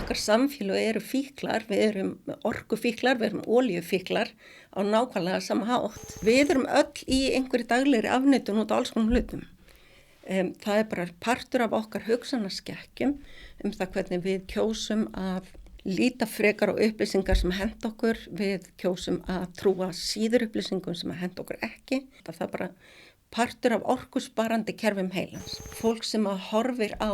okkar samfélög eru fíklar, við erum orkufíklar, við erum olíufíklar á nákvæmlega sama hátt. Við erum öll í einhverju daglegri afneitun út á alls konar hlutum. Það bara partur af okkar hugsanaskekkjum það hvernig við kjósum að líta frekar á upplýsingar sem henta okkur, við kjósum að trúa síður upplýsingum sem henta okkur ekki. Það bara partur af orkusparandi kerfum heilans. Fólk sem horfir á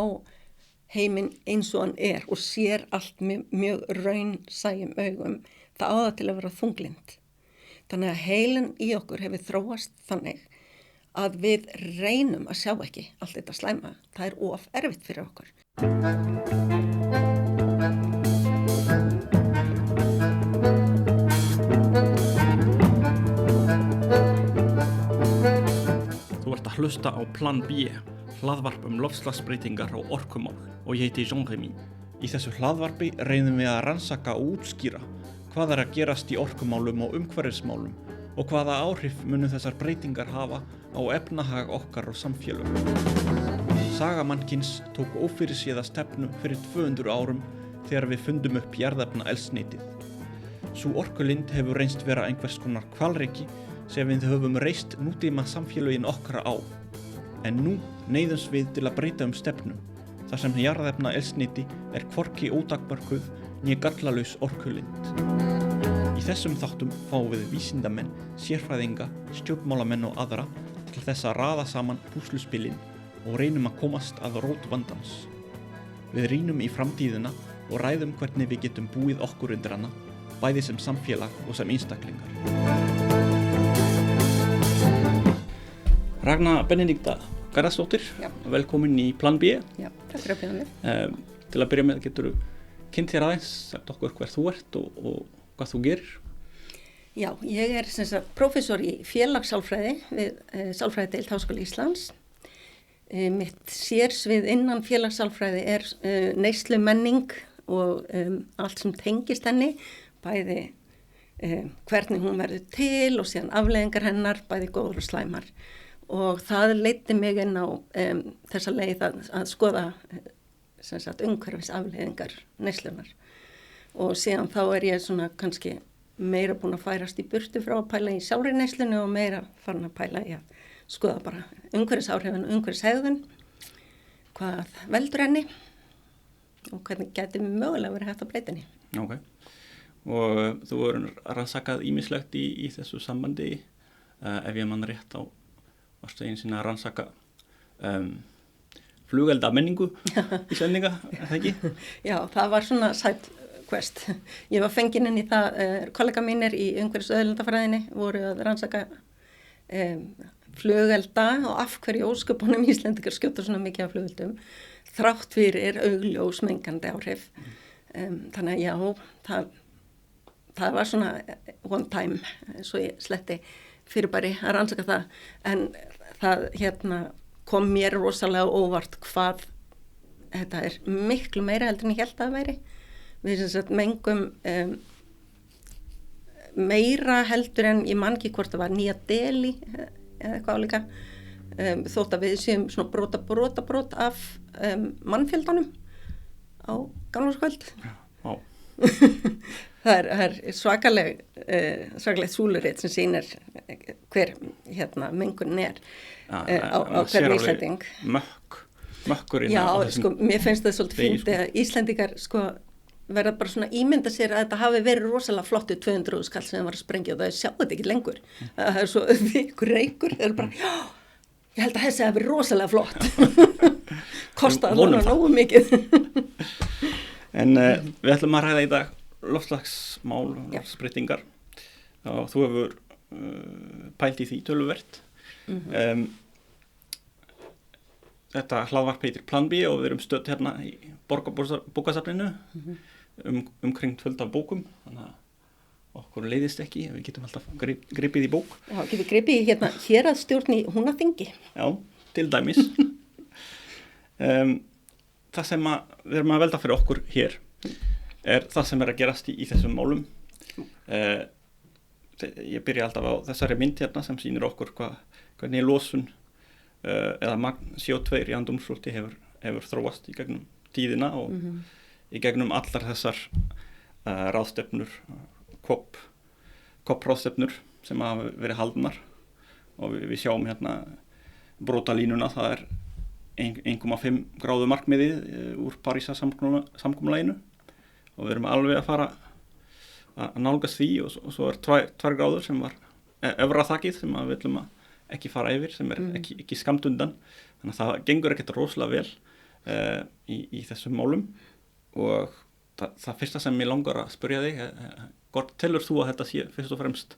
heiminn eins og hann og sér allt mjög raunsæjum augum, það á það til að vera þunglynd. Þannig að heilin í okkur hefur þróast þannig að við reynum að sjá ekki allt þetta slæma. Það of erfitt fyrir okkur. Þú ert að hlusta á Plan B, hlaðvarp loftslagsbreytingar og orkumál, og ég heiti Jean-Rémy. Í þessu hlaðvarpi reynum við að rannsaka og útskýra hvað að gerast í orkumálum og umhverfismálum og hvaða áhrif munu þessar breytingar hafa á efnahag okkar og samfélög. Saga mannkyns tók ófyrirséða stefnu fyrir 200 árum þegar við fundum upp jarðefnaeldsneytið. Sú orkulind hefur reynst vera einhvers konar hvalreki sem við höfum reist nútíma samfélögin okkar á. En nú neyðumst við til að breyta stefnu, þar sem jarðefnaeldsneyti hvorki ótakmörkuð né gallalaus orkulind. Í þessum þáttum fáum við vísindamenn, sérfræðinga, stjórnmálamenn og aðra til þess að raða saman púsluspilin og reynum að komast að rót vandans. Við rýnum í framtíðina og ræðum hvernig við getum búið okkur undir hana, bæði sem samfélag og sem einstaklingar. Ragna Benedikta Garðarsdóttir, velkomin í Plan B. Já, takk fyrir að bjóða mig. Til að byrja með getur þú kynnt þér aðeins, sagt okkur hver þú ert og hvað þú gerir? Já, ég sem sagt prófessor í félagssálfræði við Sálfræðideild Háskóla Íslands. Mitt sérsvið innan félagssálfræði neyslu menning og allt sem tengist henni, bæði hvernig hún verður til og síðan afleiðingar hennar, bæði góður og slæmar. Og það leiddi mig inn á þessa leið að skoða sem sagt umhverfis afleiðingar neyslunar. Og síðan þá ég svona kannski meira búin að færast í burtu frá að pæla í sjálfri neyslunni og meira farin að pæla í að skoða bara umhverfisáhrifin og umhverfishegðun, hvað veldur henni og hvernig gæti mögulega verið hægt að breyta henni. Ok, og þú voru rannsakað ýmislegt í þessu sambandi, ef ég man rétt á varstu einu sinni að rannsaka flugeldamenningu í sendinga, það ekki? Já, það var svona side quest. Ég var fengin inn í það, kollega mínir í umhverfisauðlindafræðinni voru að rannsaka flugelda og af hverju ósköpunum Íslendingar skjóta svona mikið af flugeldum, þrátt fyrir augljós mengandi áhrif. Þannig að já, það var svona one time, svo ég sletti fyrirbæri að rannsaka það, en það kom mér rosalega óvart hvað þetta miklu meira heldur en ég held að það væri. Við sem sagt mengum meira heldur en ég man ekki hvort það var Nýja Delí eða eitthvað álíka, þótt að við séum svona brota af mannfjöldanum á gamlárskvöld. Já. Það svakalegt súluritt sem sýnir hver mengunin á hverjum Íslending. Mökkurinn. Já, sko, mér finnst það svolítið fínt að Íslendingar verða bara svona ímynda sér að þetta hafi verið rosalega flottu 200 skall sem var að sprengja og það sjá þetta ekki lengur. Það svo vikur reykur, það bara, já, ég held að þessi hafi verið rosalega flott. Kostaði alveg nógu mikið. En við ætlum að ræða í dag loftslagsmál, loftslagsbreytingar og þú hefur pælt í því töluvert. Þetta hlaðvarp heitir Plan B og við erum stödd hérna í Borgarbókasafninu umkring fullt af bókum, þannig að okkur leiðist ekki, við getum alltaf gripið í bók. Já, getum gripið í héraðsstjórn í Húnaþingi. Já, til dæmis. Það sem við erum að velta fyrir okkur hér það sem að gerast í þessum málum. Ég byrja alltaf á þessari mynd hérna sem sýnir okkur hvernig losun eða magn CO2 í andrúmslofti hefur þróast í gegnum tíðina og í gegnum allar þessar ráðstefnur, COP-ráðstefnur sem hafa verið haldnar og við sjáum hérna brotalínuna, það er 1,5 gráðu markmiðið úr Parísar samkomulaginu og við erum alveg að fara að nálgast því og svo er 2 gráður sem var efra þakið sem við viljum ekki fara yfir, sem er ekki skamt undan, þannig að það gengur ekkert rosalega vel í þessum málum og það fyrsta sem ég langar að spyrja þig, hvort telur þú að þetta sé fyrst og fremst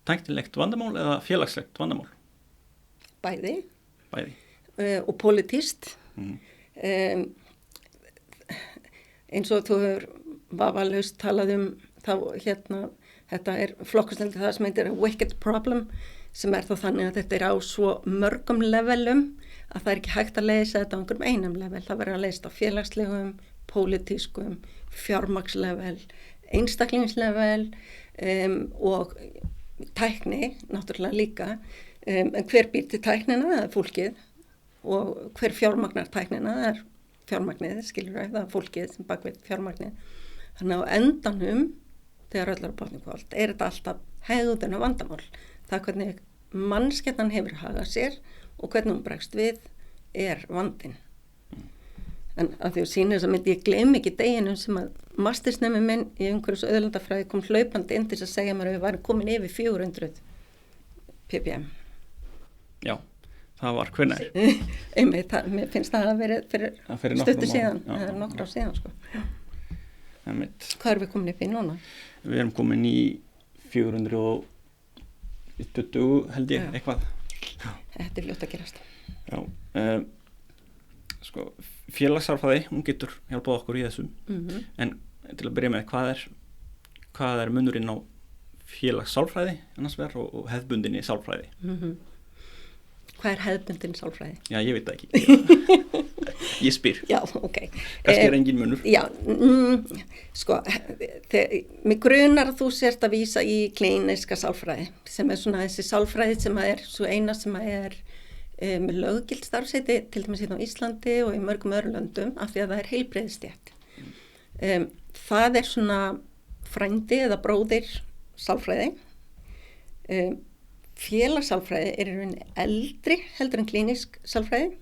tæknilegt vandamál eða félagslegt vandamál? Bæði. Og politískt. Eins og þú hefur vafalaust talað þá þetta er flokkustandi það sem heitir wicked problem, sem þá þannig að þetta er á svo mörgum levelum að það er ekki hægt að leysa þetta á einhverjum einum level. Það verður að leysa á félagslegum, pólitískum, fjármagnslevel, einstaklingslevel og tækni, náttúrulega líka. En hver býr til tæknina, það er fólkið, og hver fjármagnar tæknina, það er fjármagnið, skilur við, það er fólkið sem bakvið fjármagnið. Þannig á endanum, þegar öllar á botni kvöld, er þetta alltaf hegðun og vandamál. Það hvernig mannskjarnan hefur hagað sér og hvernig hún bregst við er vandinn. En að því að sína þess að myndi ég gleymi ekki deginum sem að mastersnemi minn í umhverfis- og auðlindafræði kom hlaupandi inn til að segja mér að við værum komin yfir 400 ppm. Já, það var hvenær? Mér finnst það að verið fyrir stuttu síðan, það er nokkur á síðan sko. Hvað erum við komin upp í núna? Við erum komin í 420 held ég, eitthvað. Þetta er ljótt að gerast. Já, sko, félagssálfræði, hún getur hjálpað okkur í þessum, en til að byrja með, hvað er munurinn á félagssálfræði annars vegar og hefðbundinni sálfræði? Hvað er hefðbundin sálfræði? Já, ég veit það ekki. Ég spyr. Já, ok. Kannski er engin munur. Já, sko, mig grunar að þú sért að vísa í klíniska sálfræði, sem er svona þessi sálfræði sem er svo eina sem er með löggilt starfsheiti, til dæmis hérna á Íslandi og í mörgum öðrum löndum, af því að það er heilbrigðisstétt. Það er svona frændi eða bróðir sálfræði. Félagssálfræði er í rauninni eldri heldur en klínisk sálfræði.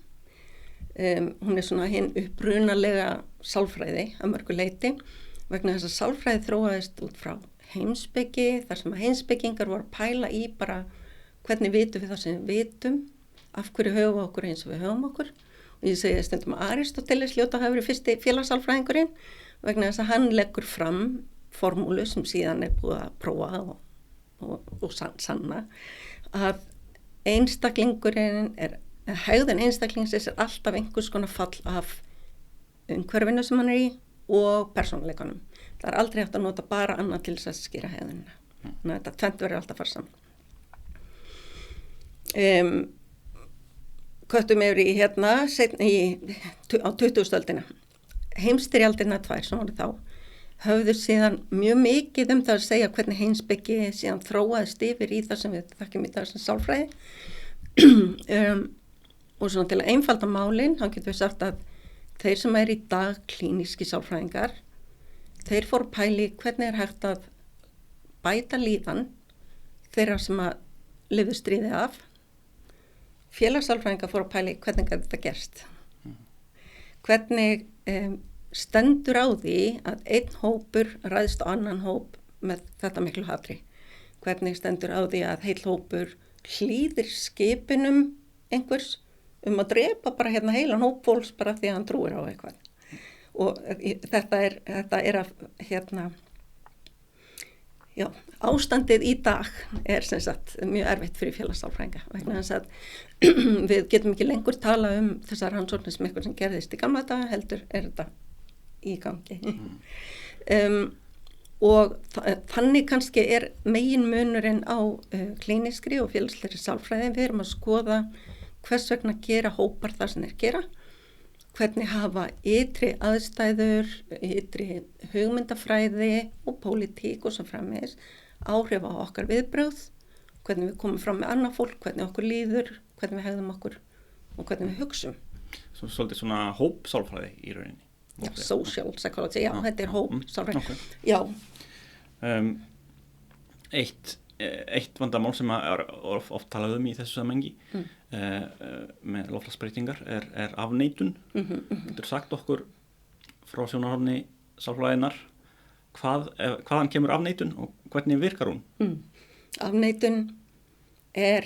Hún er svona hinn upprunalega sálfræði að mörgu leyti, vegna þess að sálfræði þróaðist út frá heimspeki, þar sem að heimspekingar voru að pæla í bara hvernig vitum við það sem við vitum, af hverju höfum við okkur eins og við höfum okkur. Og ég segi stundum að Aristóteles hljóta hafi verið fyrsti félagssálfræðingurinn, vegna þess að hann leggur fram formúlu sem síðan er búið að prófa og sanna að einstaklingurinn hegðun einstaklingsins er alltaf einhvers konar fall af umhverfinu sem hann er í og persónuleikanum. Það er aldrei hægt að nota bara annað til þess að skýra hegðunina. Þannig að þetta tvennt verður alltaf að fara saman. Köttum yfir í á 20. öldina. Heimsstyrjaldina 2 sem voru þá höfðu síðan mjög mikið það að segja hvernig heimspeki síðan þróaðist yfir í það sem við þekkjum í dag sem sálfræði. Og svona til að einfalda málin, þá getum við sagt að þeir sem í dag klíníski sálfræðingar, þeir fóru pæli hvernig er hægt að bæta líðan þeirra sem að lifðu stríði af. Félagssálfræðingar fóru pæli hvernig þetta gerst. Hvernig stendur á því að einn hópur ræðst á annan hóp með þetta miklu hatri. Hvernig stendur á því að heill hópur hlýðir skipinum einhvers að drepa bara heilan hóp fólks bara því að hann trúir á eitthvað. Og þetta er að ástandið í dag er sem sagt mjög erfitt fyrir félagssálfræðinga vegna þess að við getum ekki lengur tala þessar rannsóknir sem eitthvað sem gerðist í gamla daga, heldur er þetta í gangi. Og þannig kannski er meginmunurinn á klíniskri og félagslegri sálfræði. Við erum að skoða hvers vegna gera hópar það sem þeir gera, hvernig hafa ytri aðstæður, ytri hugmyndafræði og pólitík og svo framvegis áhrif á okkar viðbrögð, hvernig við komum fram með annað fólk, hvernig okkur líður, hvernig við hegðum okkur og hvernig við hugsum. Svolítið svona hópsálfræði í rauninni. social psychology, já, þetta hópsálfræði. Okay. Já. Eitt vandamál sem er oft talað í þessu samhengi með loftslagsbreytingar er afneitun. Getur sagt okkur frá sjónarhorni sálfræðinnar hvaðan kemur afneitun og hvernig virkar hún? Afneitun er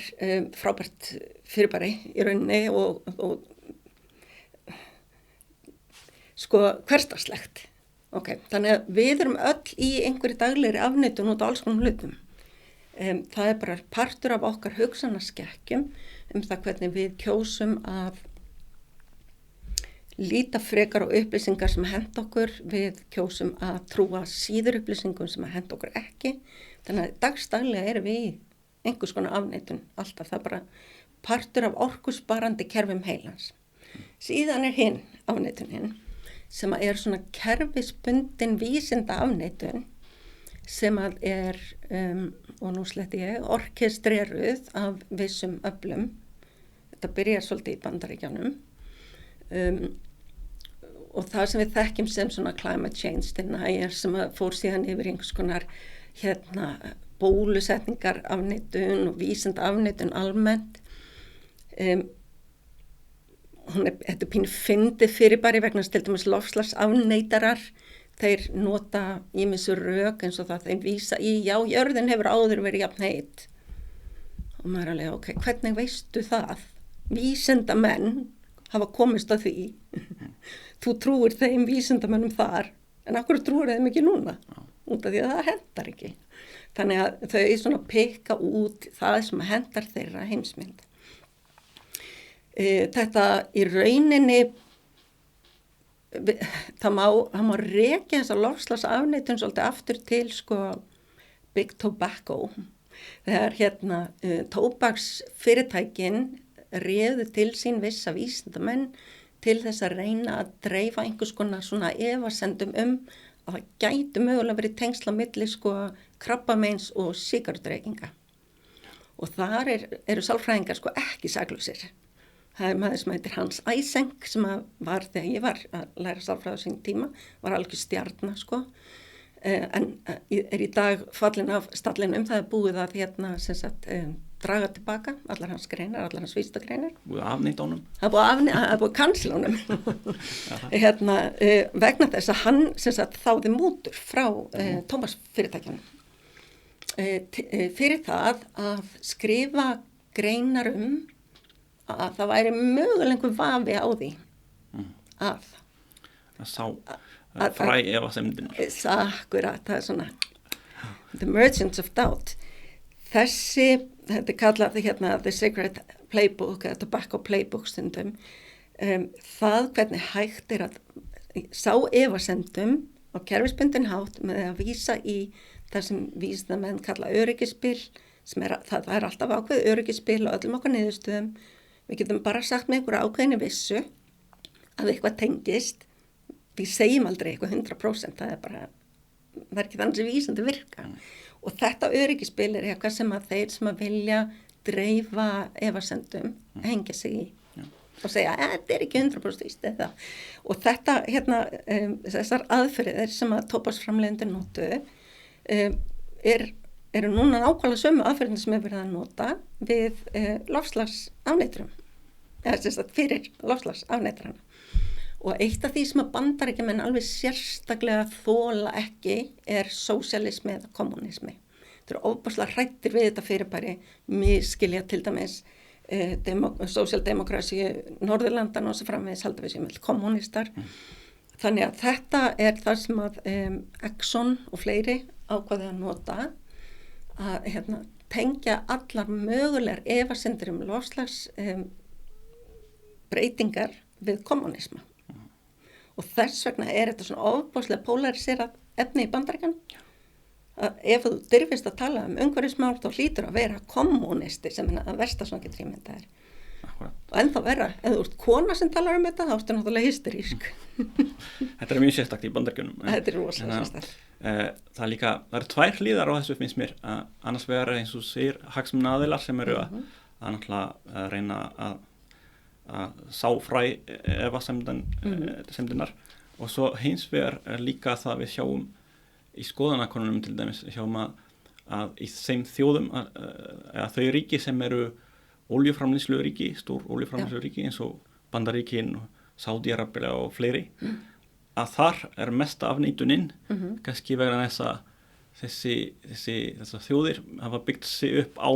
frábært fyrirbæri í rauninni og sko hversdagslegt. Okay. Þannig að við erum öll í einhverju daglegri afneitun út á alls konar hlutum. Það er bara partur af okkar hugsanaskekkjum það hvernig við kjósum að líta frekar á upplýsingar sem henta okkur, við kjósum að trúa síður upplýsingum sem henta okkur ekki. Þannig að dagstaglega erum við í einhvers konar afneitun, alltaf það bara partur af orkusparandi kerfum heilans. Síðan er hinn afneitunin sem er svona kerfisbundin vísinda afneitun sem að er, og nú sletti ég, orkestreruð af vissum öflum. Þetta byrjar svolítið í Bandaríkjunum. Og það sem við þekkjum sem svona climate change denier sem fór síðan yfir einhvers konar bólusetningar afneitun og vísinda afneitun almennt. Þetta er pínu fyndið fyrirbæri vegna til dæmis loftslagsafneitarar. Þeir nota ýmis rök eins og það þeim vísa í, já, jörðin hefur áður verið jafn heit. Og maður er alveg, ok, hvernig veistu það? Vísindamenn hafa komist að því. Þú trúir þeim vísindamennum þar, en af hverju trúir þeim ekki núna? Út af því að það hentar ekki. Þannig að þau svona pikka út það sem hentar þeirra heimsmynd. Þetta í rauninni, það má rekja þessa loftslagsafneitun svolítið aftur til sko Big Tobacco. Þegar tóbaksfyrirtækin réðu til sín vissa vísindamenn til þess að reyna að dreifa einhvers konar svona efasemdum að það gæti mögulega verið tengsl á milli sko krabbameins og sígarettureykinga. Og þar eru sálfræðingar sko ekki saklausir. Það er maður sem heitir Hans Eysenck sem var þegar ég var að læra sálfræði á sín tíma, var algjör stjarna sko. En er í dag fallin af stallinum, það er búið að draga tilbaka allar hans greinar, allar hans vísindagreinar. Búið að afneita honum? Það er búið að cancela honum. Vegna þess að hann þáði mútur frá tóbaksfyrirtækjunum. Fyrir það að skrifa greinar að það væri mögulega einhver vafi á því að fræ efasemdin. Akkurat, það er svona the merchants of doubt. Þetta er kallað the Secret Playbook, Tobacco Playbook stundum. Það hvernig hægt er að sá efasemdum á kerfisbundin hátt með að vísa í það sem vísindamenn kalla öryggisspil, það er alltaf ákveð öryggisspil og öllum okkar niðurstöðum. Við getum bara sagt með einhverja ákveðinni vissu að eitthvað tengist. Við segjum aldrei eitthvað 100%, það er ekki þannig sem vísindi virka. Og þetta öryggisspil er eitthvað sem að þeir sem að vilja dreifa efasemdum hengja sig í og segja þetta er ekki 100% víst eða. Og þetta, þessar aðferðir sem að tóbaksframleiðendur notuðu eru núna nákvæmlega sömu aðferðin sem hefur verið að nota við loftslagsafneiturum, eða fyrir loftslagsafneiturum. Og eitt af því sem að Bandaríkjamenn alveg sérstaklega þola ekki er sósíalismi eða kommunismi. Þeir eru ofboðslega hræddir við þetta fyrirbæri, misskilja til dæmis sósíaldemókrasíu Norðurlandanna og svo framvegis halda við sem kommunistar. Þannig að þetta er það sem að Exxon og fleiri ákvaði að nota, að tengja allar mögulegar efasemdir loftslags breytingar við kommunisma. Og þess vegna er þetta svona ofboðslega polariserað efni í Bandaríkjunum. Ef þú dirfist að tala umhverfismál þá hlýtur að vera kommunisti sem að versta svona getur ímynda er. Og ennþá verra, ef þú ert kona sem talar þetta, þá ertu náttúrulega hysterísk. Þetta er mjög sérstakt í Bandaríkjunum. Þetta er rosalega sérstakt. Það eru tvær hliðar á þessu finnst mér. Annars vegar eins og segir hagsmunaaðilar sem eru að náttúrulega reyna að sá fræ efasemdinar og svo hins vegar líka það við sjáum í skoðanakonunum til dæmis, sjáum að í þeim þjóðum að þau ríki sem eru oljuframleiðslu ríki, stór oljuframleiðslu ríki eins og Bandaríkin og Sádi-Arabia og fleiri, að þar mesta afneitunin, kannski vegna þess að þessar þjóðir hafa byggt sig upp á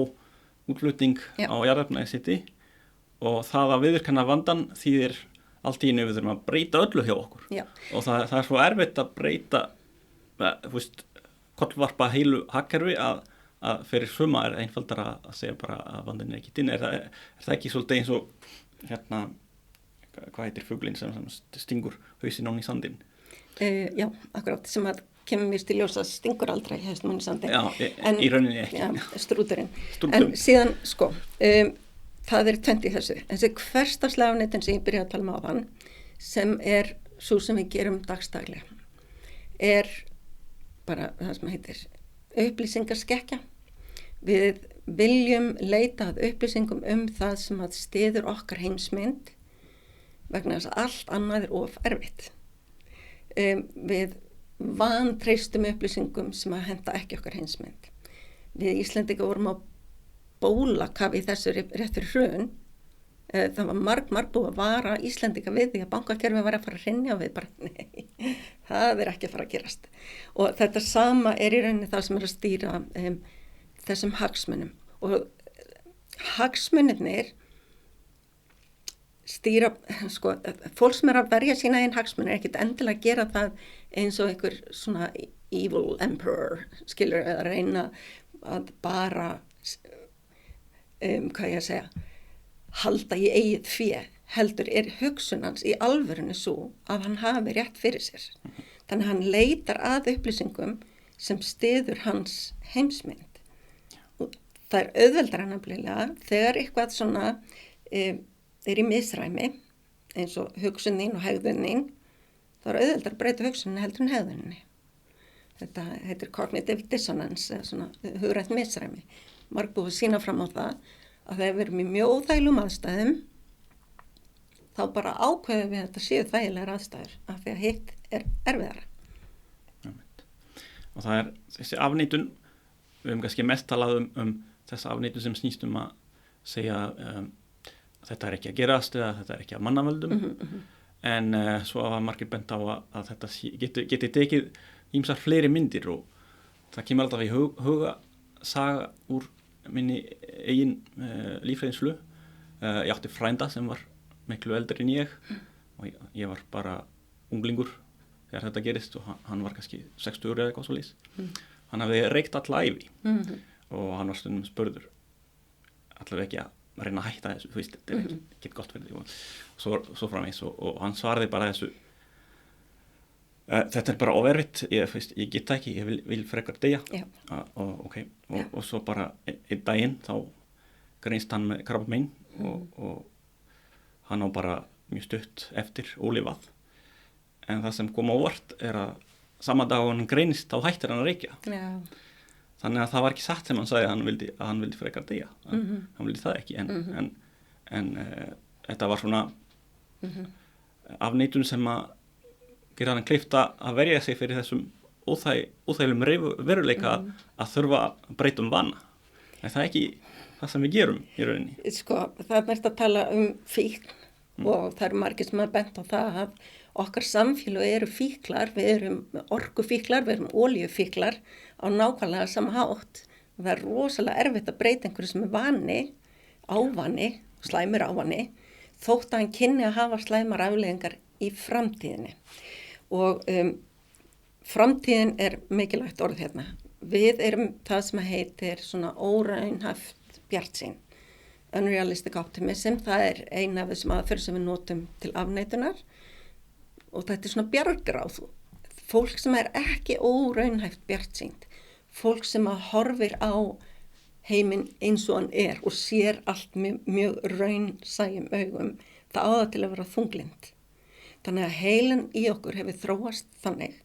útflutning á jarðefnaeldsneyti og það að viðurkenna vandann þýðir allt í einu við þurfum að breyta öllu hjá okkur. Og það er svo erfitt að breyta, kollvarpa heilu hagkerfi að fyrir suma einfaldara að segja bara að vandinn ekki inn. Er það ekki svolítið eins og hvað heitir fuglinn sem stingur hausinn ofan í sandinn? Já, akkurat, sem að kemur mér til ljós að stingur aldrei hausinn ofan í sandinn. Já, í rauninni ekki. Já, strúturinn. En síðan, það er tvennt í þessu. Þessi hversdagslega afneitun sem ég byrjaði að tala um áðan, sem er svo sem við gerum dagstaglega, er bara það sem heitir upplýsingaskekkja. Við viljum leita að upplýsingum það sem að styður okkar heimsmynd vegna þess að allt annað er of erfitt. Við vantreystum upplýsingum sem að henta ekki okkar heimsmynd. Við Íslendingar vorum á bólakafi í þessu rétt fyrir hrun. Það var marg búið að vara Íslendinga við því að bankakerfið var að fara að hrynja og við bara, nei, það er ekki að fara að gerast. Og þetta sama er í rauninni það sem er að stýra þessum hagsmunum. Og hagsmunirnir stýra, fólk sem er að verja sína einn hagsmunir er ekkert endilega að gera það eins og einhver svona evil emperor, skilur, eða reyna að bara, hvað ég að segja, halda í eigið fé, heldur er hugsun hans í alvörinu svo að hann hafi rétt fyrir sér. Þannig að hann leitar að upplýsingum sem styður hans heimsmynd. Og það er auðveldara nefnilega þegar eitthvað svona er í misræmi, eins og hugsunin og hegðunin, þá er auðveldara að breyta hugsunin heldur en hegðuninni. Þetta heitir cognitive dissonance, eða svona hugrænt misræmi. Marg búið að sýna fram á það að þegar við erum í mjög óþægilegum aðstæðum, þá bara ákveðum við að þetta séu þægilegar aðstæður, af því að hitt er erfiðara. Og það er þessi afneitun, við höfum kannski mest talað þessa afneitun sem snýst að segja þetta er ekki að gerast eða þetta er ekki að mannavöldum, en svo var margir bent á að þetta geti tekið ýmsar fleiri myndir og það kemur alltaf í huga saga úr minni eigin lífræðinslu. Ég átti frænda sem var miklu eldri en ég og ég var bara unglingur þegar þetta gerist og hann var kannski 60 eða eitthvað svoleiðis. Hann hafði reykt alla ævi og hann var stundum spurður allavega ekki að reyna að hætta þessu, þú veist, þetta er ekki gott fyrir því og svo framvegis og hann svarði bara þessu þetta er bara ofervitt, ég get það ekki, ég vil frekar deyja og svo bara einn daginn þá greinst hann með krabbamein og hann á bara mjög stutt eftir ólifað, en það sem kom á óvart er að sama dag hann greinist þá hættir hann að reykja. Þannig að það var ekki satt sem hann sagði að hann vildi frekar deyja, hann vildi það ekki, en þetta var svona afneitun sem að gera hann kleift að verja sig fyrir þessum óþægilegum veruleika að þurfa að breyta vana. En það er ekki það sem við gerum í rauninni. Það er mest að tala fíkn og það eru margir sem að bent á það að okkar samfélag eru fíklar, við erum orkufíklar, við erum olíufíklar á nákvæmlega sama hátt. Og það er rosalega erfitt að breyta einhverju sem er ávani, slæmur ávani, þótt að hann kynni að hafa slæmar afleiðingar í framtíðinni. Og framtíðin er mikilvægt orð hérna. Við erum það sem heitir svona óraunhæft bjartsýn. Unrealistic optimism, það er eina af þessum aðferðum sem við notum til afneitunar. Og þetta er svona bjargráð, fólk sem er ekki óraunhæft bjartsýnt, fólk sem að horfir á heiminn eins og hann er og sér allt mjög raunsæjum augum, það á það til að vera þunglind. Þannig að heilin í okkur hefur þróast þannig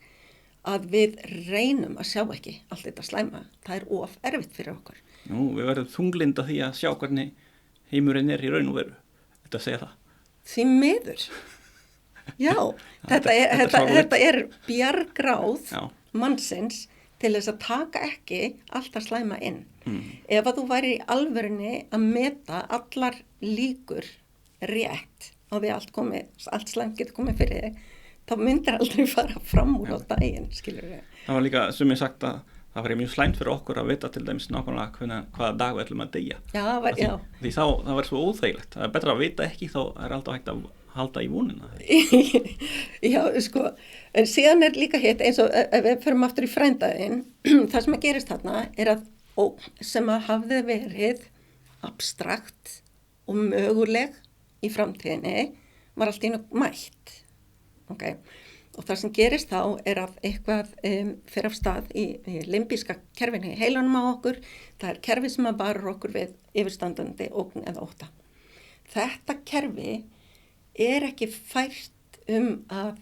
að við reynum að sjá ekki allt þetta slæma, það er of erfitt fyrir okkur. Nú, við verðum þunglinda því að sjá hvernig heimurinn er í raun og veru, þetta segja það. Því miður. Já, þetta er bjargráð Já. mannsins til þess að taka ekki alltaf slæma inn. Ef að þú væri í alvörunni að meta allar líkur rétt á því allt slæmt getur komið fyrir þig, þá myndir aldrei fara fram úr á daginn, skilur við. Það var líka sumir sagt að það var mjög slæmt fyrir okkur að vita til dæmis nákvæmlega hvaða dag við ætlum að deyja. Já, því þá það var svo óþægilegt. Það er betra að vita ekki, þá er alltaf hægt að halda í vonina. Já, sko, en síðan er líka hitt eins og ef við förum aftur í frændaðinn, það sem að gerist þarna er að sem að hafði verið abstrakt og möguleg í framtíðinni var allt í einu mætt. Okay. Og það sem gerist þá er að eitthvað fer af stað í limbíska kerfinu í heilanum á okkur. Það er kerfi sem að varar okkur við yfirstandandi ógn eða ótta. Þetta kerfi er ekki fært að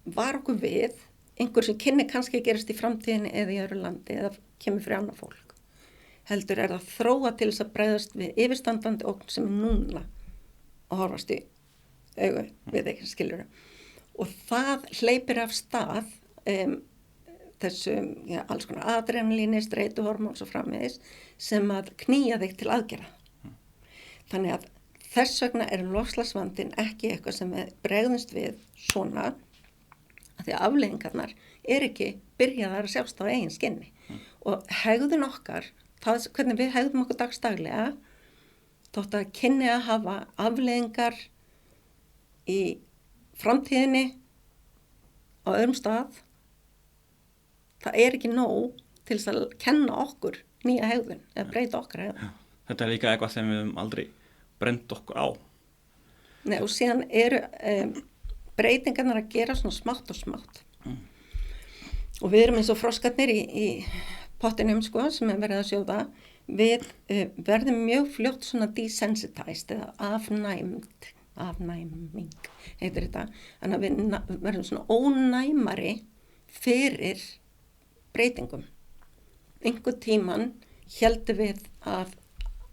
vara okkur við einhver sem kynni kannski að gerast í framtíðinni eða í öðru landi eða kemur fyrir annað fólk. Heldur er það þróa til þess að bregðast við yfirstandandi ógn sem er núna að horfast í augu við ekki, skilur. Og það hleypir af stað þessum alls konar adrenalíni, streituhormón og framvegis sem að knýja þig til aðgerða. Þannig að þess vegna er loftslagsvandinn ekki eitthvað sem við bregðumst við svona að því að afleiðingarnar er ekki byrjaðar að sjást á eigin skinni. Og hegðun okkar, það hvernig við hegðum okkur dagstaglega, þótt að kynni að hafa afleiðingar í framtíðinni á öðrum stað, það er ekki nóg til þess að kenna okkur nýja hegðun eða breyta okkar hegðun. Þetta er líka eitthvað sem við höfum aldrei brent okkur á. Nei, og síðan eru breytingarnar að gera svona smátt og smátt. Og við erum eins og froskarnir í pottinum sko, sem er verið að sjóða. Við verðum mjög fljótt svona desensitized eða afnæming heitir þetta, þannig að við verðum svona ónæmari fyrir breytingum. Einhvern tíman héldum við að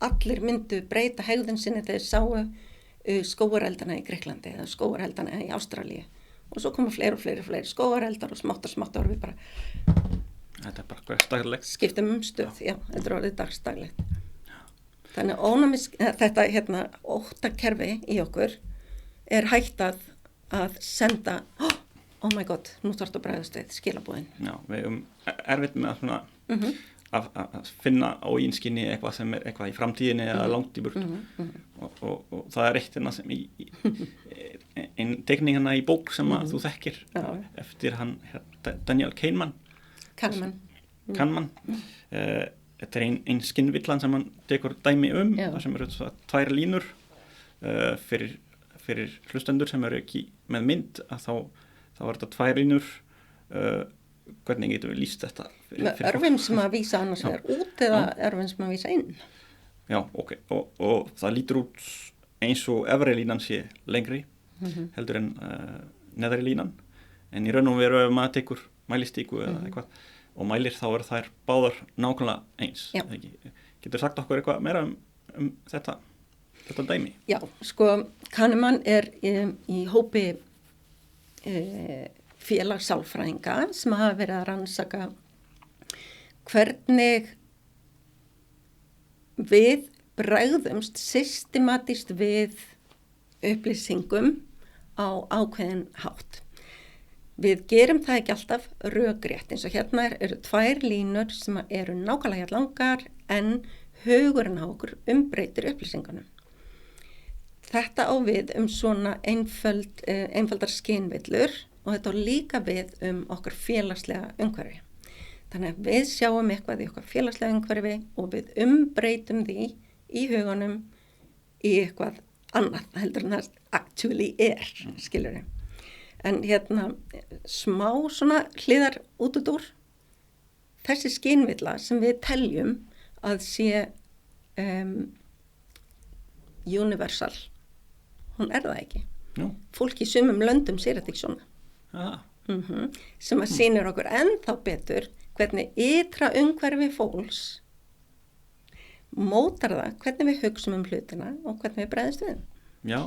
allir myndu breyta hegðun sinni þegar sáu skógareldana í Grikklandi eða skógareldana í Ástralíu og svo koma fleiri og fleiri skógareldar og smátt orðið við bara þetta er bara hversdaglegt. Skiptum stöð, já, þetta er orðið dagsdaglegt. Þannig að þetta óttakerfi í okkur er hægt að senda oh my god, nú þarftu að bregðast við skilabúðin. Já, við erfitt með að svona að finna á ínskinni eitthvað sem er eitthvað í framtíðinni eða langt í burtu. Og það er eitt sem ein tekningana í bók sem að þú þekkir eftir hann Daniel Kahneman. Þetta er ein skinnvillan sem hann tekur dæmi það sem eru tvær línur fyrir hlustendur sem eru ekki með mynd að þá er þetta tvær línur hvernig getum við lýst þetta með örfum sem að vísa annars vegar út eða örfum sem að vísa inn. Já, ok, og það lítur út eins og efri línan sé lengri heldur en neðri línan en í raun og veru ef maður tekur mælistíku eða eitthvað og mælir þá eru þær báðar nákvæmlega eins. Getur sagt okkur eitthvað meira um þetta dæmi? Já, sko, Kahneman er í hópi félagssálfræðinga sem hafa verið að rannsaka hvernig við bregðumst systematískt við upplýsingum á ákveðin hátt. Við gerum það ekki alltaf rökrétt eins og hérna eru tvær línur sem eru nákvæmlega langar en hugurinn á okkur umbreytir upplýsingunum. Þetta á við svona einfaldar skynvillur og þetta á líka við okkar félagslega umhverfi. Þannig að við sjáum eitthvað í okkar félagslega umhverfi og við umbreytum því í hugunum í eitthvað annað heldur en það actually skilurðu. En smá svona hliðar út þessi skynvilla sem við teljum að sé universal, hún er það ekki. Fólk í sumum löndum sér þetta ekki svona. Sem að sýnir okkur ennþá betur hvernig ytra umhverfi fólks mótar það hvernig við hugsum hlutina og hvernig við bregðumst við. Já,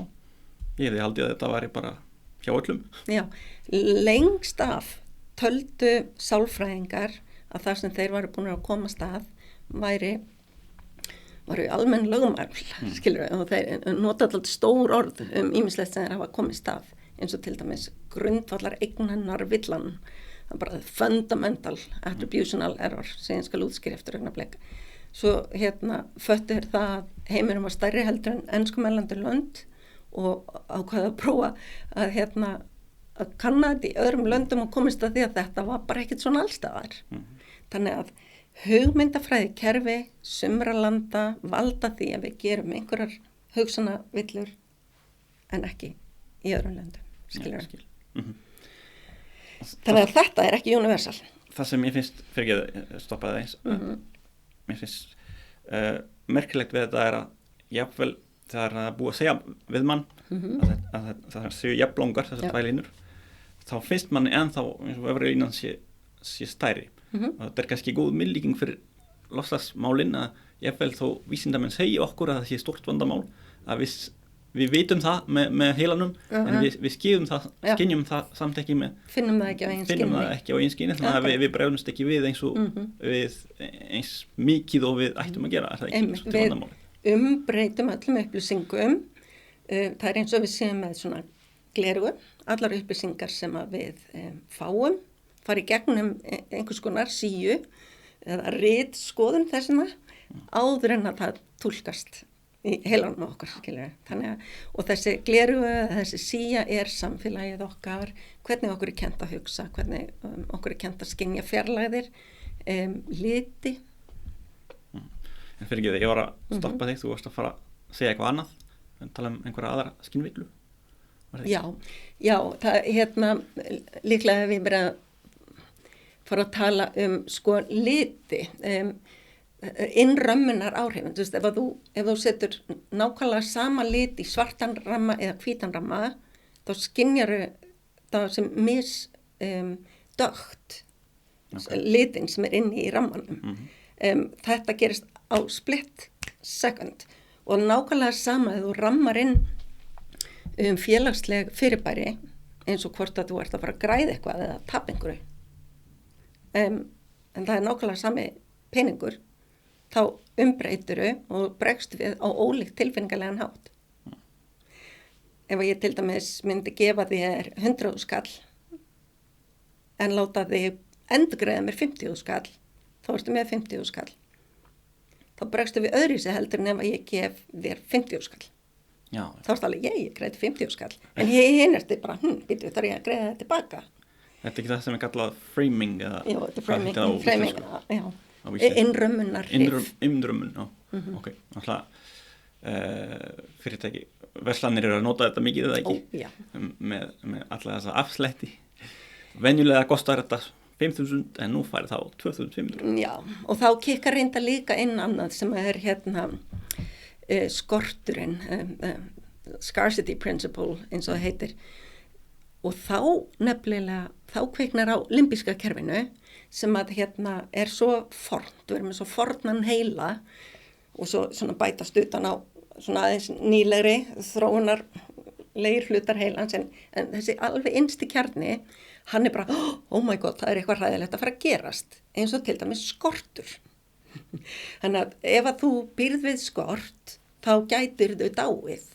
ég hefði haldið að þetta væri bara hjá öllum. Já, lengst af töldu sálfræðingar að það sem þeir varu búin að komast að varu almenn lögmál, skilur við, og þeir nota alltaf stór orð ýmislegt sem þeir hafa komist að, eins og til dæmis grundvallar eignannar villan, það bara fundamental attributional error sem ég skal útskýra eftir augnablik. Svo föttu það að heiminum var stærri heldur en enskumælandi lönd og ákvaða að prófa að kanna þetta í öðrum löndum og komist að því að þetta var bara ekkert svona allstaðar. Þannig að hugmyndafræði kerfi sumra landa valda því að við gerum einhverjar hugsanavillur en ekki í öðrum löndum, skilur við. Þannig að þetta er ekki universal. Það sem ég finnst, fyrir ekki að stoppa það eins, mér finnst merkilegt við þetta er að jafnvel þegar það er búið að segja við mann að það séu jafnlongar þessar tvær línur, þá finnst manni ennþá eins og öfri línan sé stærri. Og þetta er kannski góð miðlíking fyrir loftslagsmálin að jafnvel þó vísindamenn segja okkur að það sé stórt vandamál, að við vitum það með heilanum, en við skynjum það samt ekki finnum það ekki á eigin skinni, þannig að við bregðumst ekki við eins mikið og við ættum að gera. Er það ekki svolítið vandamálið? Við umbreytum öllum upplýsingum, það er eins og við séum með svona gleraugu, allar upplýsingar sem að við fáum, fari gegnum einhvers konar síu eða ritskoðun þessina áður en að það túlkast í heilanum okkar, skilur við. Þannig að, og þessi gleraugu, þessi síja er samfélagið okkar, hvernig okkur er kennt að hugsa, hvernig okkur er kennt að skynja fjarlægðir, liti. En fyrir ekki, ég var að stoppa þig, þú varst að fara að segja eitthvað annað, en tala einhverja aðra skynvillu. Já, það líklega hef ég verið að fara að tala sko liti, innrömmunar áhrifin. Þú veist, ef þú setur nákvæmlega sama lit í svartan ramma eða hvítan ramma, þá skynjaru það sem dökkt litin sem er inni í rammanum. Þetta gerist á split second og nákvæmlega sama ef þú rammar inn félagsleg fyrirbæri eins og hvort að þú ert að fara að græða eitthvað eða tapa einhverju. En það er nákvæmlega sami peningur, þá umbreyturu og bregst við á ólíkt tilfinningalegan hátt. Ef ég til dæmis myndi gefa þér 100.000 skall en láta þig endurgreiða mér 50.000 skall, þá ertu með 50.000 skall. Þá bregstu við öðruvísi heldur en ef ég gef þér 50.000 skall. Já. Þá ertu alveg, ég greiði 50.000 skall. En hinn ertu bara, býtu, þarf ég að greiða þetta tilbaka. Þetta er ekki það sem er kallað framing eða? Jú, þetta er framing, já. Innrömmunar. Innrömmun, já. Ok, alltaf fyrirtæki, verslanir eru að nota þetta mikið eða ekki? Með alla þessa afslætti. Venjulega kostar þetta 5.000 en nú færi þá 2.500. Já, og þá kikkar reynda líka inn annað sem er skorturinn, scarcity principle eins og það heitir. Og þá nefnilega, þá kviknar á limbíska kerfinu sem að er svo fornt, við erum með svo fornan heila og svo svona bætast utan á svona aðeins nýlegri þróunarlegir hlutar heilans en þessi alveg innsti kjarni, hann er bara, oh my god, það er eitthvað hræðilegt að fara að gerast, eins og til dæmis skortur. Þannig að ef að þú býrð við skort, þá gætir þau dáið.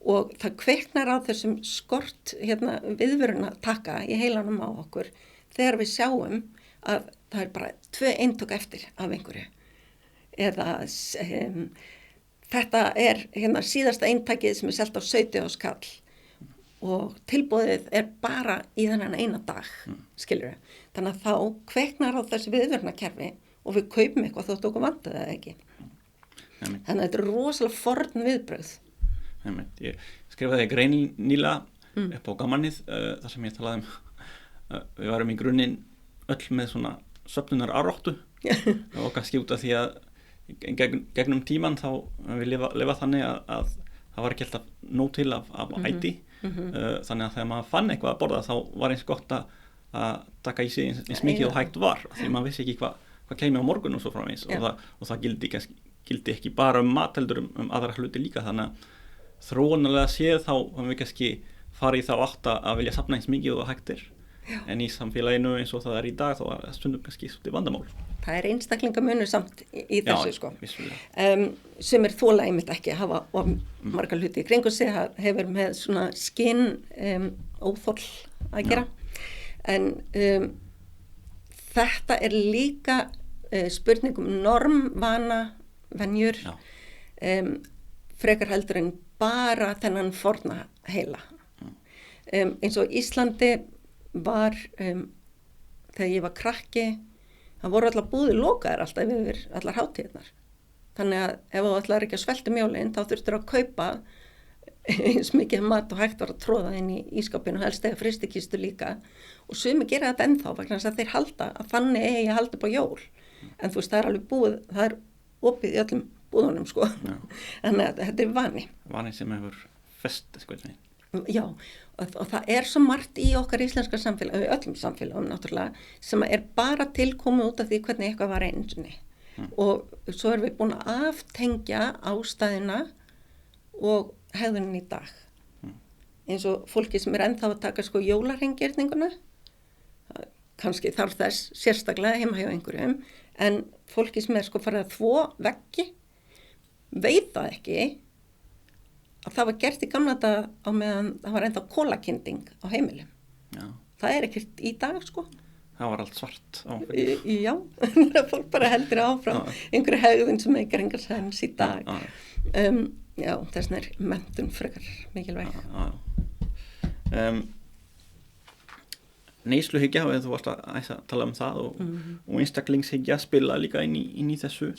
Og það kveiknar á þessum skort viðvöruna taka í heilanum á okkur þegar við sjáum að það er bara 2 eintök eftir af einhverju. Eða þetta er síðasta eintakið sem er selt á 70 skall og tilboðið er bara í þennan eina dag, skilur við. Þannig að þá kveiknar á þessu viðvörunakerfi og við kaupum eitthvað þótt okkur vantaði það ekki. Þannig að þetta er rosalega forn viðbrögð. Ég skrifaði grein nýlega upp á Gammannið þar sem ég talaði við varum í grunninn öll með svona söfnunar áróttu og kannski út af því að gegnum tíman þá við lifa þannig að það var ekki alltaf nóg til af æti þannig að þegar maður fann eitthvað að borða þá var eins gott að taka í sig eins mikið og hægt var því maður vissi ekki hvað kemi á morgun og svo framvegis og það gildi ekki bara mat heldur aðra hluti líka þannig að þróunarlega séð þá höfum við kannski fara í þá átt að vilja safna eins mikið og hægt en í samfélaginu eins og það í dag þá stundum kannski svolítið vandamál. Það einstaklingamunur samt í þessu sko. Vissulega. Sem þola einmitt ekki að hafa of marga hluti í kringu sig, hefur með svona óþoll að gera. En þetta líka spurning norm, vana, venjur, frekar heldur en bara þennan forna heila. Eins og Íslandi var, þegar ég var krakki, það voru allar búðir lokaðar alltaf yfir allar hátíðnar. Þannig að ef þú ætlar ekki að svelta jólin, þá þurftur að kaupa eins mikið mat og hægt var að tróða inn í ískapinu og helst eða frystikistu líka. Og sumi gera þetta ennþá, vegna þess að þeir halda að þannig eigi að halda upp á jól. En þú veist, það alveg búið, það opið í öllum búðunum, sko. Þannig að þetta vani. Vani sem hefur fest, sko. Já, og það svo margt í okkar íslenska samfélagi, öllum samfélagum náttúrulega, sem bara tilkomið út af því hvernig eitthvað var einu sinni. Og svo erum við búin að aftengja ástæðina og hegðunin í dag. Eins og fólki sem ennþá að taka sko jólarhengjörninguna, kannski þarf þess sérstaklega heima hjá einhverjum, en fólki sem sko farið að þvo veggi, veit það ekki að það var gert í gamla daga á meðan það var ennþá kólakynding á heimilum. Já. Það ekkert í dag, sko. Það var allt svart á. Já, fólk bara heldur áfram einhverju hegðun sem engar sens í dag. Já, þessna menntun frekar mikilvæg. Neysluhyggja, þú varst að tala það og einstaklingshyggja spila líka inn í þessu.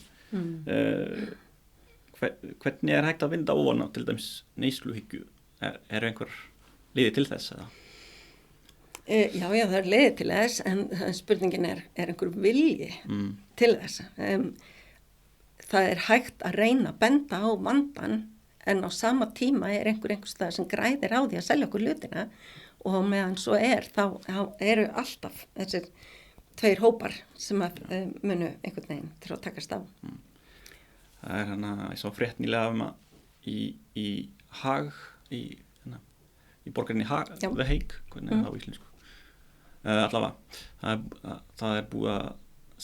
Hvernig hægt að vinda ofan á til dæmis neysluhyggju? Einhver liði til þess? Eða? Já, það liði til þess, en spurningin einhver vilji til þess. Það hægt að reyna að benda á vandan, en á sama tíma einhver stað sem græðir á því að selja okkur hlutina, og meðan svo þá eru alltaf þessir tveir hópar sem munu einhvern veginn til að takast á. Það ég sá frétt nýlega í Haag, í borgarinni Haag, The Hague, hvernig það á íslensku. Allavega, það búið að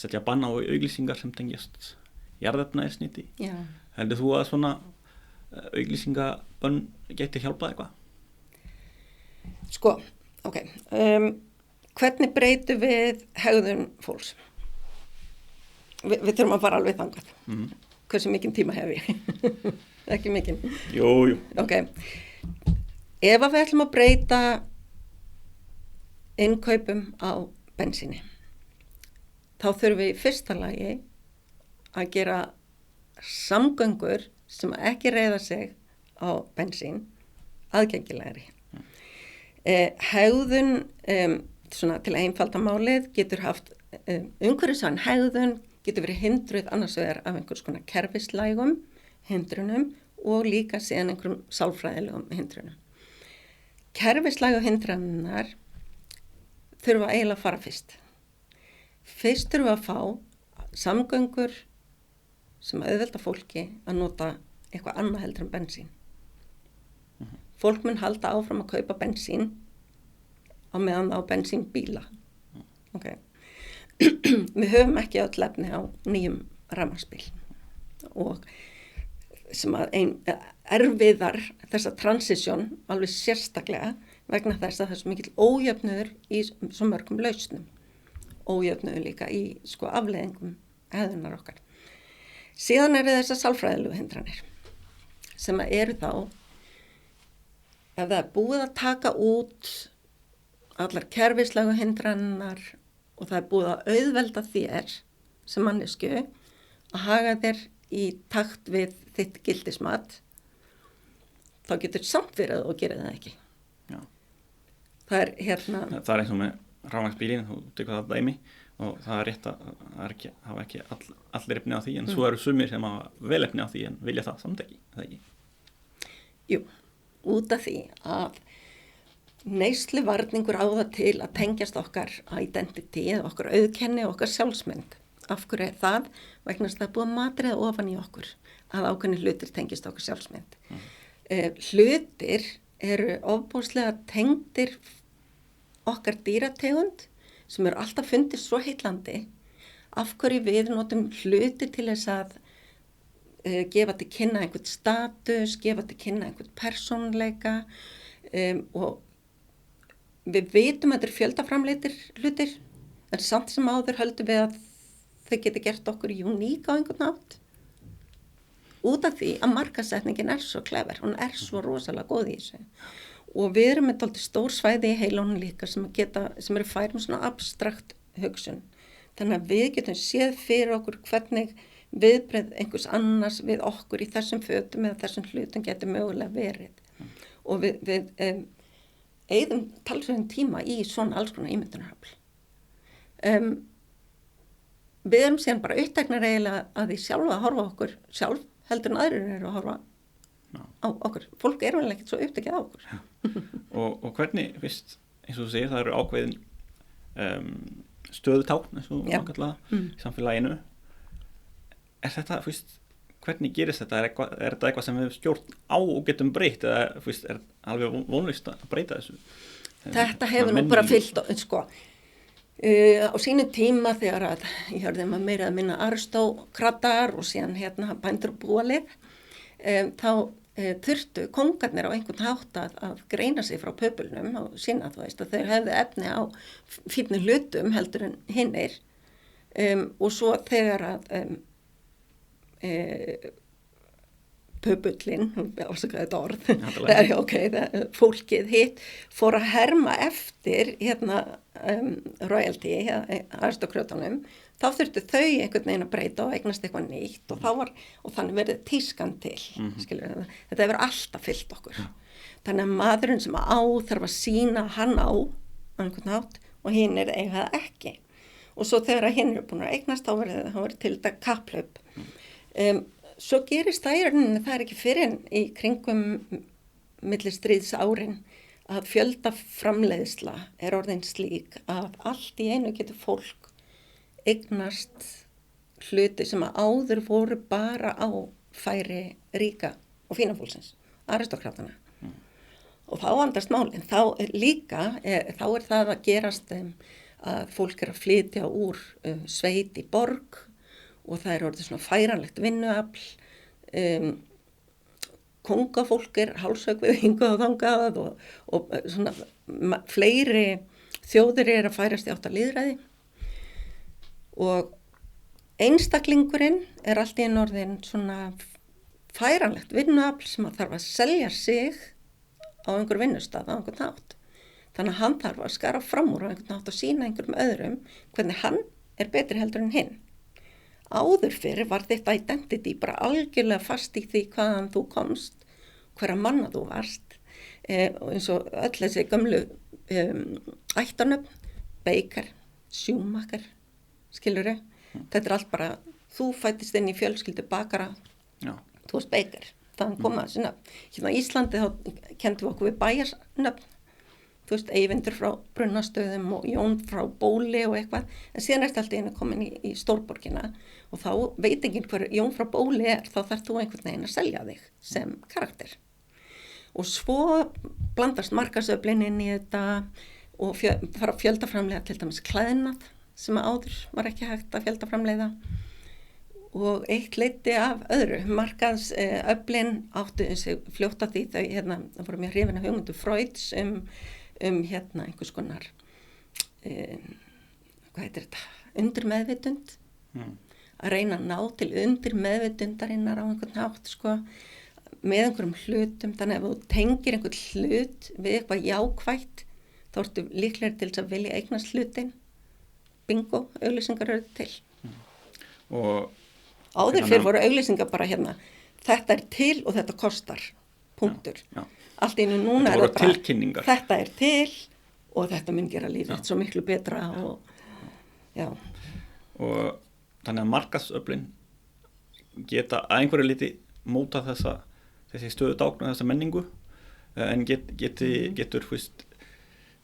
setja bann á auglýsingar sem tengjast jarðefnaeldsneyti. Já. Heldur þú að svona auglýsingabönn geti hjálpað eitthvað? Sko, ok. Hvernig breytum við hegðun fólks? Við þurfum að fara alveg þangað. Hversu mikinn tíma hef ég? Ekki mikinn? Jú. Ok. Ef við ætlum að breyta innkaupum á bensíni, þá þurfum við í fyrsta lagi að gera samgöngur sem ekki reiða sig á bensín aðgengilegri. Hegðun, svona til að einfalda málið, getur haft umhverfisvæn hegðun, getur verið hindruð annars vegar af einhvers konar kerfislægum hindrunum og líka síðan einhverjum sálfræðilegum hindrunum. Kerfislægu hindranirnar þurfa eiginlega að fara fyrst. Fyrst þurfa að fá samgöngur sem auðvelda fólki að nota eitthvað annað heldur en bensín. Fólk mun halda áfram að kaupa bensín á meðan á bensínbíla. Okay. Við höfum ekki öll efni á nýjum rafmagnsbíl og sem að erfiðar þessa transition alveg sérstaklega vegna þess að það svo mikill ójöfnuður í svo mörgum lausnum, ójöfnuður líka í sko afleiðingum hegðunar okkar. Síðan þessar sálfræðilegu hindranir sem að eru þá ef það búið að taka út allar kerfislægu hindranirnar og það búið að auðvelda þér sem mannesku að haga þér í takt við þitt gildismat, þá getur samt verið og gerir það ekki. Já. Það Það eins og með rafmagnsbílinn, þú tekur það dæmi og það rétt að hafa ekki allir efni á því, en svo eru sumir sem hafa vel efni á því en vilja það samt ekki, það ekki? Jú, út af því að neysluvarningur á það til að tengjast okkar identity, okkar auðkenni, okkar sjálfsmynd. Af hverju það? Vegna þess að það búið að matriða ofan í okkur að ákveðnir hlutir tengjast okkar sjálfsmynd. Hlutir eru ofbúslega tengdir okkar dýrategund sem eru alltaf fundist svo heillandi, af hverju við notum hluti til þess að gefa til kynna einhvern status, gefa til kynna einhvern persónuleika og við vitum að þetta eru fjöldaframleitir hlutir, en samt sem áður höldum við að þau geti gert okkur uník á einhvern nátt. Út af því að markaðssetningin svo clever, hún svo rosalega góð í þessu. Og við erum með dálítið stór svæði í heilunum líka sem eru færir með svona abstrakt hugsun. Þannig að við getum séð fyrir okkur hvernig viðbrögð einhvers annars við okkur í þessum fötum eða þessum hlutum getur mögulega verið. Og við eyðum talsverðum tíma í svona alls konar ímyndunarafl. Við erum síðan bara uppteknar eiginlega að því sjálfa að horfa okkur sjálf heldur en aðrir eru að horfa á okkur. Fólk vel ekkert svo upptekið á okkur. og hvernig, eins og þú segir, það eru ákveðin stöðutákn, eins og það kallaða, í samfélaginu. Þetta, hvernig gerist þetta? Er þetta eitthvað sem við stjórn á og getum breytt, eða er alveg vonlaust að breyta þessu? Þetta hefur nú bara fyllt, sko. Á sínu tíma þegar að ég hörði að meira að minna aristókratar og síðan bændur og búalið, þá þurftu kongarnir á einhvern hátt að greina sig frá pöpulnum og sína að þau hefðu efni á fínni hlutum heldur en hinnir og svo þegar að pöpullin, ásakaði þetta orð, fólkið hitt fór að herma eftir royalty, aristokratunum, þá þurftu þau einhvern veginn að breyta og eignast eitthvað nýtt og þannig verið tískan til. Skilur, þetta hefur alltaf fyllt okkur. Þannig að maðurinn sem á þarf að sýna hann á einhvern hátt og hinn eiga það ekki. Og svo þegar hinn búin að eignast þá verið til þetta kapplaup. Svo gerist það í rauninni, það ekki fyrr í kringum milli stríðsárin að fjöldaframleiðsla orðin slík að allt í einu getur fólk eignast hluti sem að áður voru bara á færi ríka og fína fólksins, aristókratana. Og þá vandast málin, þá er það að gerast að fólk að flytja úr sveit í borg og það orðið svona færanlegt vinnuafl, kóngafólk hálshöggvið hingað og þangað og svona fleiri þjóðir að færast í átt að lýðræði og einstaklingurinn allt í einu orðinn svona færanlegt vinnuafl sem að þarf að selja sig á einhver vinnustað á einhvern hátt. Þannig að hann þarf að skara fram úr á einhvern hátt og sýna einhverjum öðrum hvernig hann betri heldur en hinn. Áður fyrir var þetta identity bara algjörlega fast í því hvaðan þú komst, hverra manna þú varst, og eins og öll þessi gömlu ættarnöfn, Baker, Schumacher, skilurðu, þetta allt bara, þú fættist inn í fjölskyldu bakara, þú varst Baker, þannig koma þessi nöfn. Hérna á Íslandi þá kendum við okkur við bæjarsnöfn, þú veist, Eyvindur frá Brunnastöðum og Jón frá Bóli og eitthvað, en síðan alltaf einu komin í stórborgina og þá veit enginn hver Jón frá Bóli þá þarf þú einhvern veginn að selja þig sem karakter. Og svo blandast markaðsöflin inn í þetta og fara að fjöldaframleiða til dæmis klæðnað sem áður var ekki hægt að fjöldaframleiða og eitt leiddi af öðru. Markaðsöflin áttu þessi fljótt að því það voru mjög hrifin af hugmyndu Freuds einhvers konar hvað heitir þetta, undirmeðvitund að reyna að ná til undirmeðvitundarinnar á einhvern hátt með einhverjum hlutum, þannig að ef þú tengir einhvern hlut við eitthvað jákvætt þá ertu líklegri til þess að vilja eignast hlutin. Bingo, auglýsingar eru til. Og áður fyrir voru auglýsingar bara þetta til og þetta kostar, punktur. Allt í einu núna þetta bara tilkynningar. Þetta til og þetta mun gera lífið svo miklu betra og þannig að markaðsöflin geta að einhverju liti móta þessi stöðu dákn og þessa menningu en getur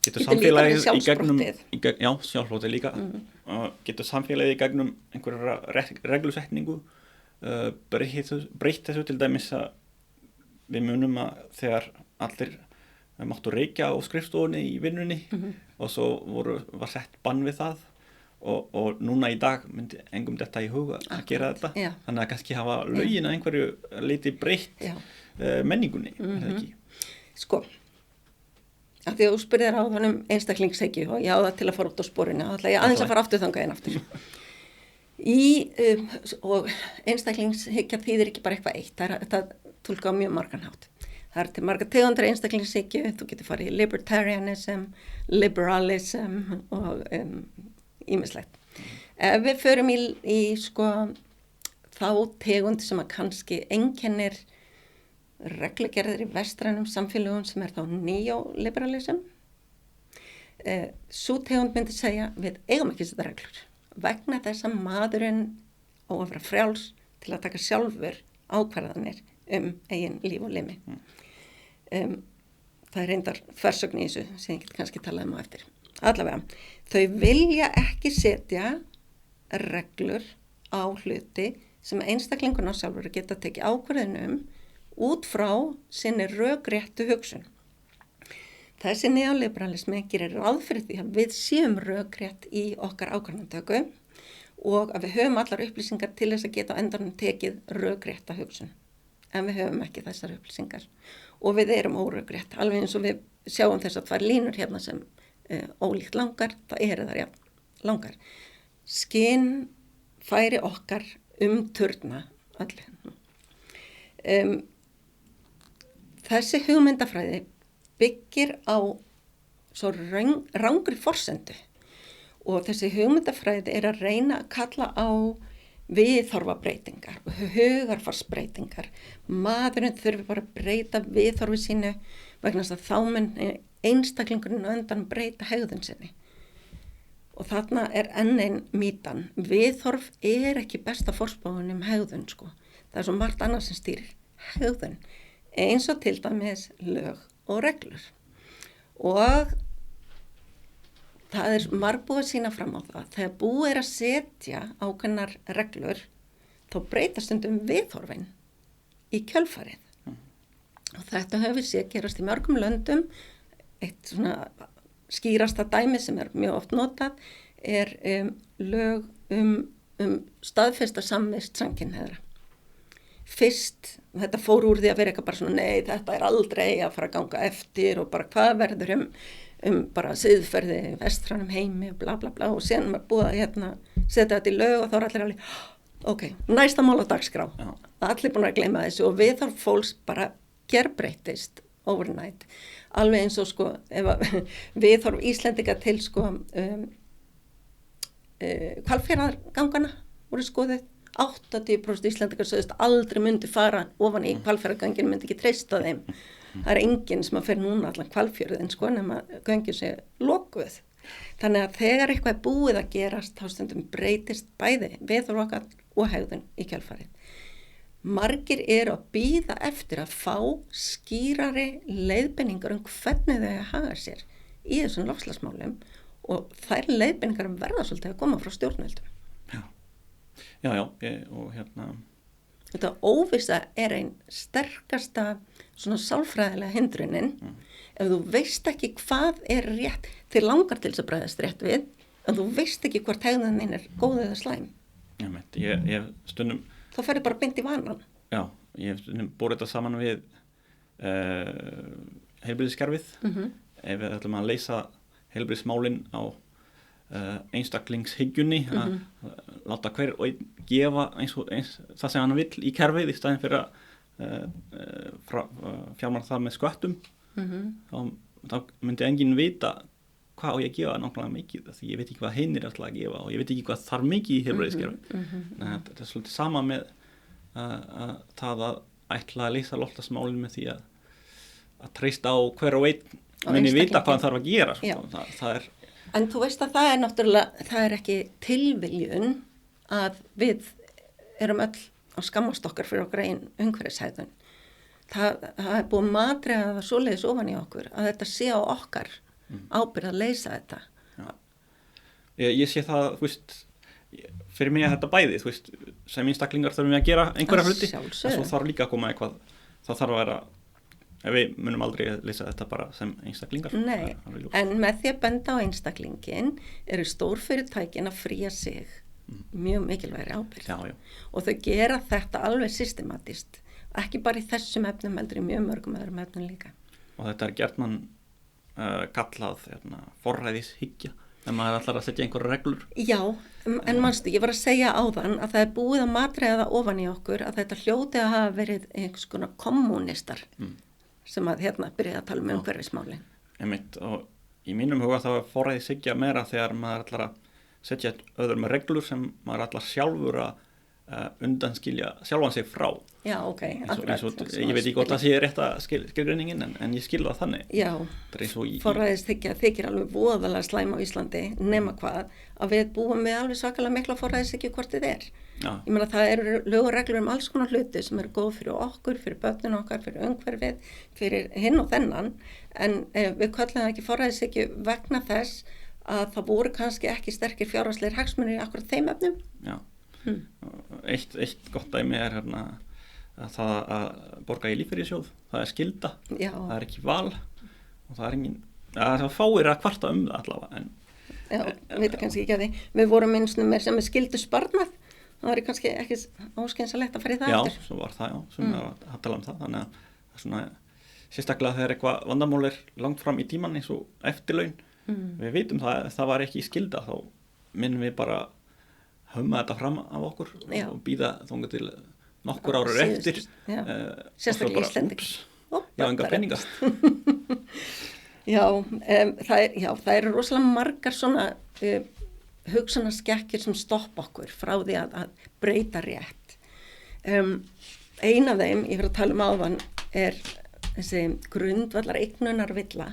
samfélagið í gegnum sjálfsflóttið líka getur samfélagið í gegnum einhverja reglusetningu breytt þessu til dæmis að við munum að þegar allir máttu reykja á skrifstofunni í vinnunni og svo var sett bann við það og núna í dag myndi engum detta í huga að gera þetta. Já. Þannig að kannski hafa lögin að einhverju leyti breytt menningunni, er það ekki? Sko, af því að þú spurðir á þannig einstaklingshyggju og ég á það til að fara út á sporinu, þá ætla ég aðeins að fara aftur þangað en aftur. Og einstaklingshyggja þýðir ekki bara eitthvað eitt, það túlka á mjög margan hátt. Það til marga tegundir einstaklingshyggju, þú getur farið í libertarianism, liberalism og ýmislegt. Ef við förum í sko þá tegund sem að kannski einkennir reglugerðir í vestrænum samfélögum sem þá neoliberalism. Sú tegund myndi segja við eigum ekki þetta reglur vegna þess að maðurinn á að vera frjáls til að taka sjálfur ákvarðanir eigin líf og limi. Það reyndar þversögn í þessu sem ég get kannski talað á eftir. Allavega, þau vilja ekki setja reglur á hluti sem einstaklingurinn á sjálfur geta tekið ákvarðun út frá sinni rökréttu hugsun. Þessi neoliberalismi gerir ráð fyrir því að við séum rökrétt í okkar ákvarðanatöku og að við höfum allar upplýsingar til þess að geta á endanum tekið rökrétta hugsun. En við höfum ekki þessar upplýsingar og við erum órökrétt. Alveg eins og við sjáum þess að tvær línur hérna sem ólíkt langar, það þar langar. Skyn færi okkar turna allir. Þessi hugmyndafræði byggir á svo rangri forsendu og þessi hugmyndafræði að reyna að kalla á viðhorfabreitingar og hugarfarsbreytingar. Maðurinn þurfi bara að breyta viðhorfi sínu vegna þess að þá mun einstaklingurinn á endan breyta hegðun sinni. Og þarna enn ein mýtan. Viðhorf ekki besta forspáin hegðun, sko. Það svo margt annað sem stýrir hegðun. Eins og til dæmis lög og reglur. Og það margbúið að sýna fram á það. Þegar búið að setja ákveðnar reglur, þá breytast stundum viðhorfin í kjölfarið. Og þetta höfum við séð gerast í mörgum löndum. Eitt svona skýrasta dæmi sem mjög oft notað lög staðfesta samvist samkynhneigðra. Fyrst, þetta fór úr því að vera eitthvað bara svona, nei, þetta aldrei að fara að ganga eftir og bara hvað verður bara siðferði vestrænum heimi og bla bla bla og sen búið að setja þetta í lög og þá allir alveg, ok, næsta mál á dagskrá. Allir búin að gleyma þessu og viðhorf fólks bara gerbreytist overnight. Alveg eins og sko, viðhorf Íslendinga til sko, Hvalfjarðargangana voru skoðið. 80% Íslendingar sögðust aldrei myndi fara ofan í Hvalfjarðargöngin, myndi ekki treysta þeim. Það enginn sem að fer núna allan Hvalfjörðin, sko, nema göngin sé lokuð. Þannig að þegar eitthvað búið að gerast, þá stundum breytist bæði viðhorf okkar og hegðun í kjölfarið. Margir að bíða eftir að fá skýrari leiðbeiningar hvernig þau haga sér í þessum loftslagsmálum og þær leiðbeiningar verða svolítið að koma frá stjórnvöldum. Já, og Þetta óvissa ein sterkasta svona sálfræðilega hindrunin. Ef þú veist ekki hvað rétt, þér langar til þess að bregðast rétt við, en þú veist ekki hvort hegðun þín góð eða slæm. Ég hef stundum... Þá ferðu bara beint í vanan. Já, ég hef stundum borið þetta saman við heilbrigðiskerfið. Ef við ætlum að leysa heilbrigðismálin á einstaklingshyggjunni að láta hver og einn gefa eins það sem hann vill í kerfið í staðinn fyrir að fjármagna það með sköttum. Þá myndi enginn vita hvað á ég að gefa nákvæmlega mikið því ég veit ekki hvað hinn alltaf að gefa og ég veit ekki hvað þarf mikið í heilbrigðiskerfi. Þetta svolítið sama með það að ætla að leysa loftslagsmálin með því að treysta á hver og einn muni vita hvað hann þarf að gera. Það En þú veist að það náttúrulega, það ekki tilviljun að við erum öll á skammast okkar fyrir okkar einn umhverfishegðun. Það búið matreiða það svoleiðis ofan í okkur að þetta sé á okkar ábyrgð að leysa þetta. Ég sé það, þú veist, fyrir mig að þetta bæði, þú veist, sem einstaklingar þurfum við að gera einhverja hluti, en svo þarf líka að koma eitthvað, það þarf að vera Við munum aldrei lýsa þetta bara sem einstaklingar. Nei, en með því að benda á einstaklingin eru stórfyrirtækin að fría sig mjög mikilvægri ábyrgð. Já. Og þau gera þetta alveg systematist, ekki bara í þessum efnum heldur í mjög mörgum öðrum efnum líka. Og þetta gjarnan kallað forræðishyggja, þegar maður ætlar að setja einhverja reglur. Já, en manstu, ég var að segja áðan að það er búið að matreiða ofan í okkur að þetta hljóti að hafa verið einhvers konar kommunistar sem að byrjaði að tala umhverfismálin. Einmitt, og í mínum huga þá forræðishyggja meira þegar maður ætlar að setja öðrum reglur sem maður ætlar sjálfur að undanskilja sjálfan sig frá. Já, ok. Ég veit ekki hvort það sé rétta skilgreiningin en ég skil það þannig. Já, forræðishyggja þykir alveg voðalega slæm á Íslandi nema hvað að við búum við alveg svakalega mikla forræðishyggju hvort þið er. Já. Ég meina það eru lög og reglur alls konar hluti sem eru góð fyrir okkur, fyrir börnin okkar, fyrir umhverfið, fyrir hinn og þennan en við köllum það ekki forræðishyggju vegna þess að það voru kannski ekki sterkir fjárhagslegir hagsmunir í akkurat þeim efnum. Já. Eitt gott dæmi er að það að borga í lífeyrissjóð, það er skylda. Já. Það er ekki val og það er engin, það fáir að kvarta það allavega. Já, veit kannski ekki að því. Við vorum einsnum með sem er skyldu sparnað, það var kannski ekki óskynsalegt að fara í það eftir. Já, svo var það, sem er að tala það, þannig að það er svona, sérstaklega þegar eitthvað vandamál er langt fram í tíman eins og eftirlaun, við vitum það var ekki skylda, þá minnum við bara humma þetta fram af okkur og býða þangað til nokkur árur eftir sérstaklega Íslendingar já, enga peninga það eru rosalega margar svona hugsunaskekkjur sem stoppa okkur frá því að breyta rétt ein af þeim, ég fyrir að tala um áðan er þessi grundvallar eignunarvilla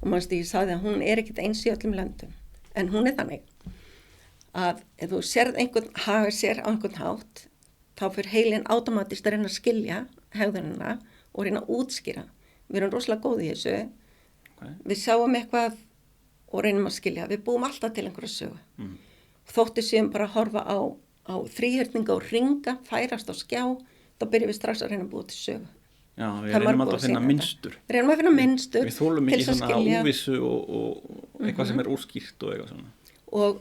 og ég sagði að hún er ekkit eins í öllum löndum en hún er þannig að ef þú sérð einhvern haga sér á einhvern hátt þá fyrir heilin automatist að reyna að skilja hegðunina og reyna að útskýra. Við erum rosalega góð í þessu. Okay. Við sjáum eitthvað og reynum að skilja. Við búum alltaf til einhverja sögu. Þóttu séum bara að horfa á þríhyrninga og ringa, færast á skjá, þá byrjum við strax að reyna að búa til sögu. Já, við reynum alltaf að finna mynstur. Við reynum að finna mynstur. Við þólum ekki svona óvissu og eitthvað sem er óskýrt og eitthvað svona. Og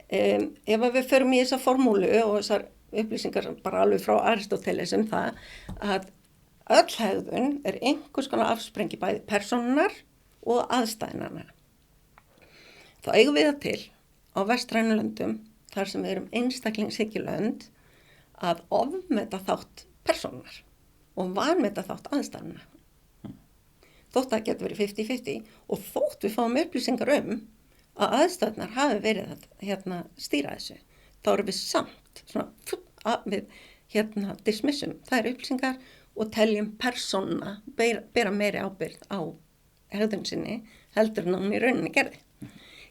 ef við förum í þessa formúlu og þessar upplýsingar bara alveg frá Aristóteles það að öll hegðun er einhvers konar afsprengi bæði persónunar og aðstæðnana. Þá eigum við það til á vestrænu löndum þar sem við erum einstaklingshyggjulönd að ofmeta þátt persónunar og vanmeta þátt aðstæðnana. Þótt það getur verið 50-50 og þótt við fáum upplýsingar að aðstæðnar hafi verið að stýra þessu. Þá erum við samt við dismissum þær upplýsingar og teljum persónuna bera meiri ábyrgð á hegðun sinni heldur en hún í rauninni gerði.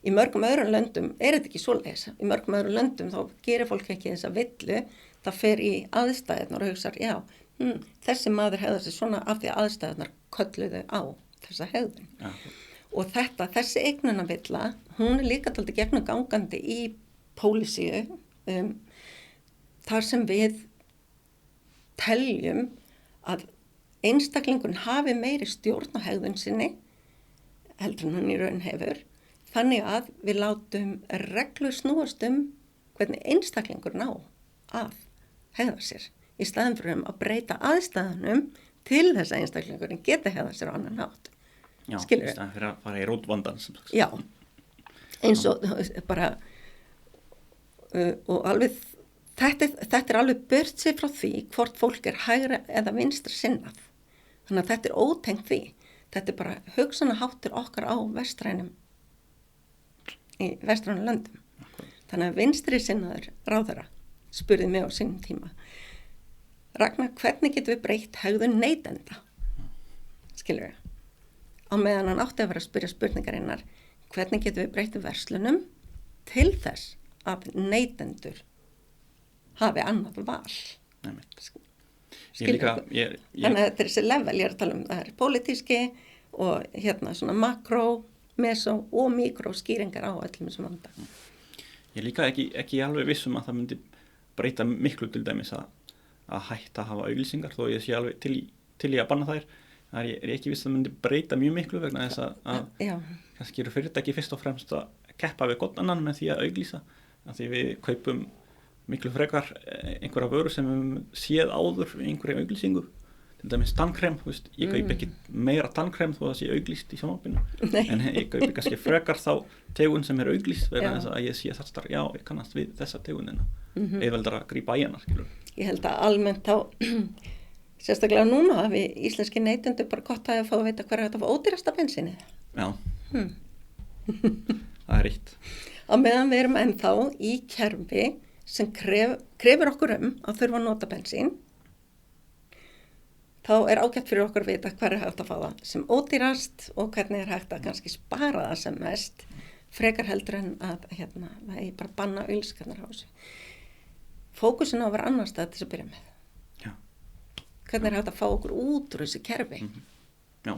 Í mörgum öðrum löndum er þetta ekki svoleiðis. Í mörgum öðrum löndum þá gerir fólk ekki þessa villu, það fer í aðstæðnar og hugsar, já, þessi maður hegðar sig svona af því að aðstæðnar kölluðu á þessa hegðun. Ja. Og þessi eignunarvilla, hún er líka dálítið gegnumgangandi í pólisíu þar sem við teljum að einstaklingun hafi meiri stjórn á hegðun sinni heldur en hún í raun hefur, þannig að við látum reglur snúast hvernig einstaklingurinn á að hegða sér í staðinn fyrir að breyta aðstæðunum til þess að einstaklingurinn geti hegða sér á annan hátt. Já, í staðinn fyrir að fara í rótvandan. Já, eins og bara og alveg þetta er alveg burt sig frá því hvort fólk er hægra eða vinstra sinnað. Þannig að þetta er ótengt því. Þetta er bara hugsunarháttur okkar á í vestrænum löndum. Þannig að vinstri sinnaður ráðherra spurði mig á sínum tíma. Ragnar, hvernig getum við breytt hegðun neytenda? Skilur við? Á meðan hann átti að vera að spyrja spurningarinnar, hvernig getum við breytt verslunum til þess að neytendur hafi annað val. Þannig að þetta er þessi level, ég er að tala það er pólitíski og svona makró, meso og mikró skýringar á öllum þessum vanda. Ég er líka ekki alveg vissum að það myndi breyta miklu til dæmis að hætta að hafa auglýsingar, þó ég sé alveg til í til í að banna þær. Það er ekki viss að það myndi breyta mjög miklu vegna þess að kannski eru fyrirtæki fyrst og fremst að keppa við gott annan með því að auglýsa. Af því við kaupum miklu frekar einhverja vöru sem við séð áður í einhverju auglýsingu. Til dæmis tannkrem, ég kaup ekki meira tannkrem þó að það sé auglýst í sjónvarpinu. En ég kaupi kannski frekar þá tegund sem er auglýst vegna þess að ég sé þar, já, ég kannast við þessa tegundina. Auðveldara að grípa í hana, skilur. Ég held að almennt á, sérstaklega núna, að við íslenski neytendur bara gott að fá að vita hver er þetta ódýrasta bensínið. Já, það er rétt. Á meðan við erum ennþá í kerfi sem krefur okkur að þurfa að nota bensín, þá er ágætt fyrir okkur að vita hver er hægt að fá það sem ódýrast og hvernig er hægt að kannski spara það sem mest, frekar heldur en að það er bara banna auglýsingarnar á þessu. Fókusin á að vera annar stað til þess að byrja með. Já. Hvernig er hægt að fá okkur út úr þessu kerfi? Já,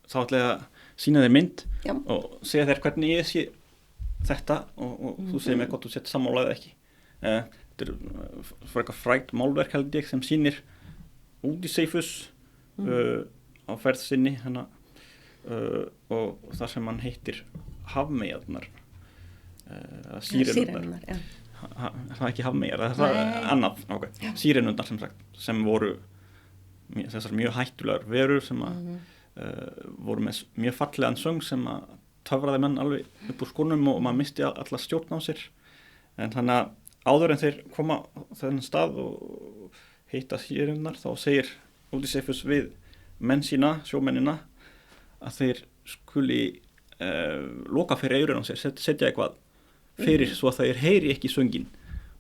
þá ætla ég að sýna þér mynd og segja þér hvernig ég sé þetta og þú segir mér hvort þú sett sammála eða ekki. Þetta er eitthvað frægt málverk held ég sem sýnir Odysseifus á ferð sinni og þar sem hann heitir hafmeyjarnar, sírenurnar. Það er ekki hafmeyjar, það er annað, sírenurnar sem sagt, sem voru þessar mjög hættulegar verur sem voru með mjög fallegan söng sem að töfraði menn alveg upp úr skónum og maður misti alla stjórn á sér. En þannig að áður en þeir koma á þennan stað og heita sírenurnar, þá segir Odysseifus við menn sína, sjómennina, að þeir skuli loka fyrir eyrun á sér, setja eitthvað fyrir svo að þeir heyri ekki söngin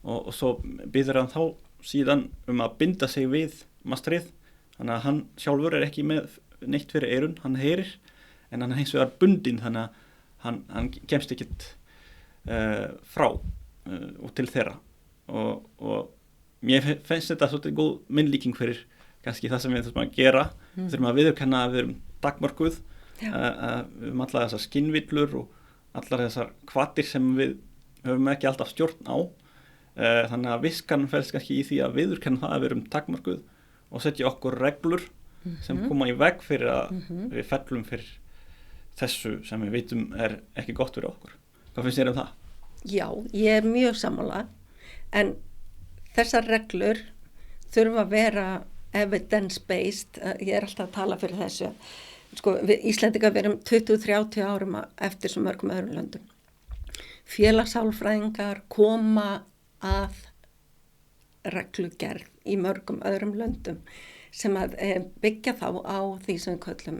og svo biður hann þá síðan að binda sig við mastrið, þannig að hann sjálfur er ekki með neitt fyrir eyrun, hann heyrir en hann er hins vegar bundinn þannig að hann kemst ekkert frá og til þeirra og mér finnst þetta svolítið góð myndlíking fyrir kannski það sem við þurfum að gera. Við þurfum að viðurkenna að við erum takmörkuð, við höfum allar þessar skinnvillur og allar þessar hvatir sem við höfum ekki alltaf stjórn á. Þannig að viskan felst kannski í því að viðurkenna það að við erum takmörkuð og setja okkur reglur sem koma í veg fyrir að við fellum fyrir þessu sem við vitum er ekki gott fyrir okkur. Hvað finnst þér um það? Já, ég er mjög sammála, en þessar reglur þurfa að vera evidence-based, ég er alltaf að tala fyrir þessu. Sko, við Íslendingar verum 20-30 árum eftir svo mörgum öðrum löndum. Félagssálfræðingar koma að reglugerð í mörgum öðrum löndum sem að byggja þá á því sem við köllum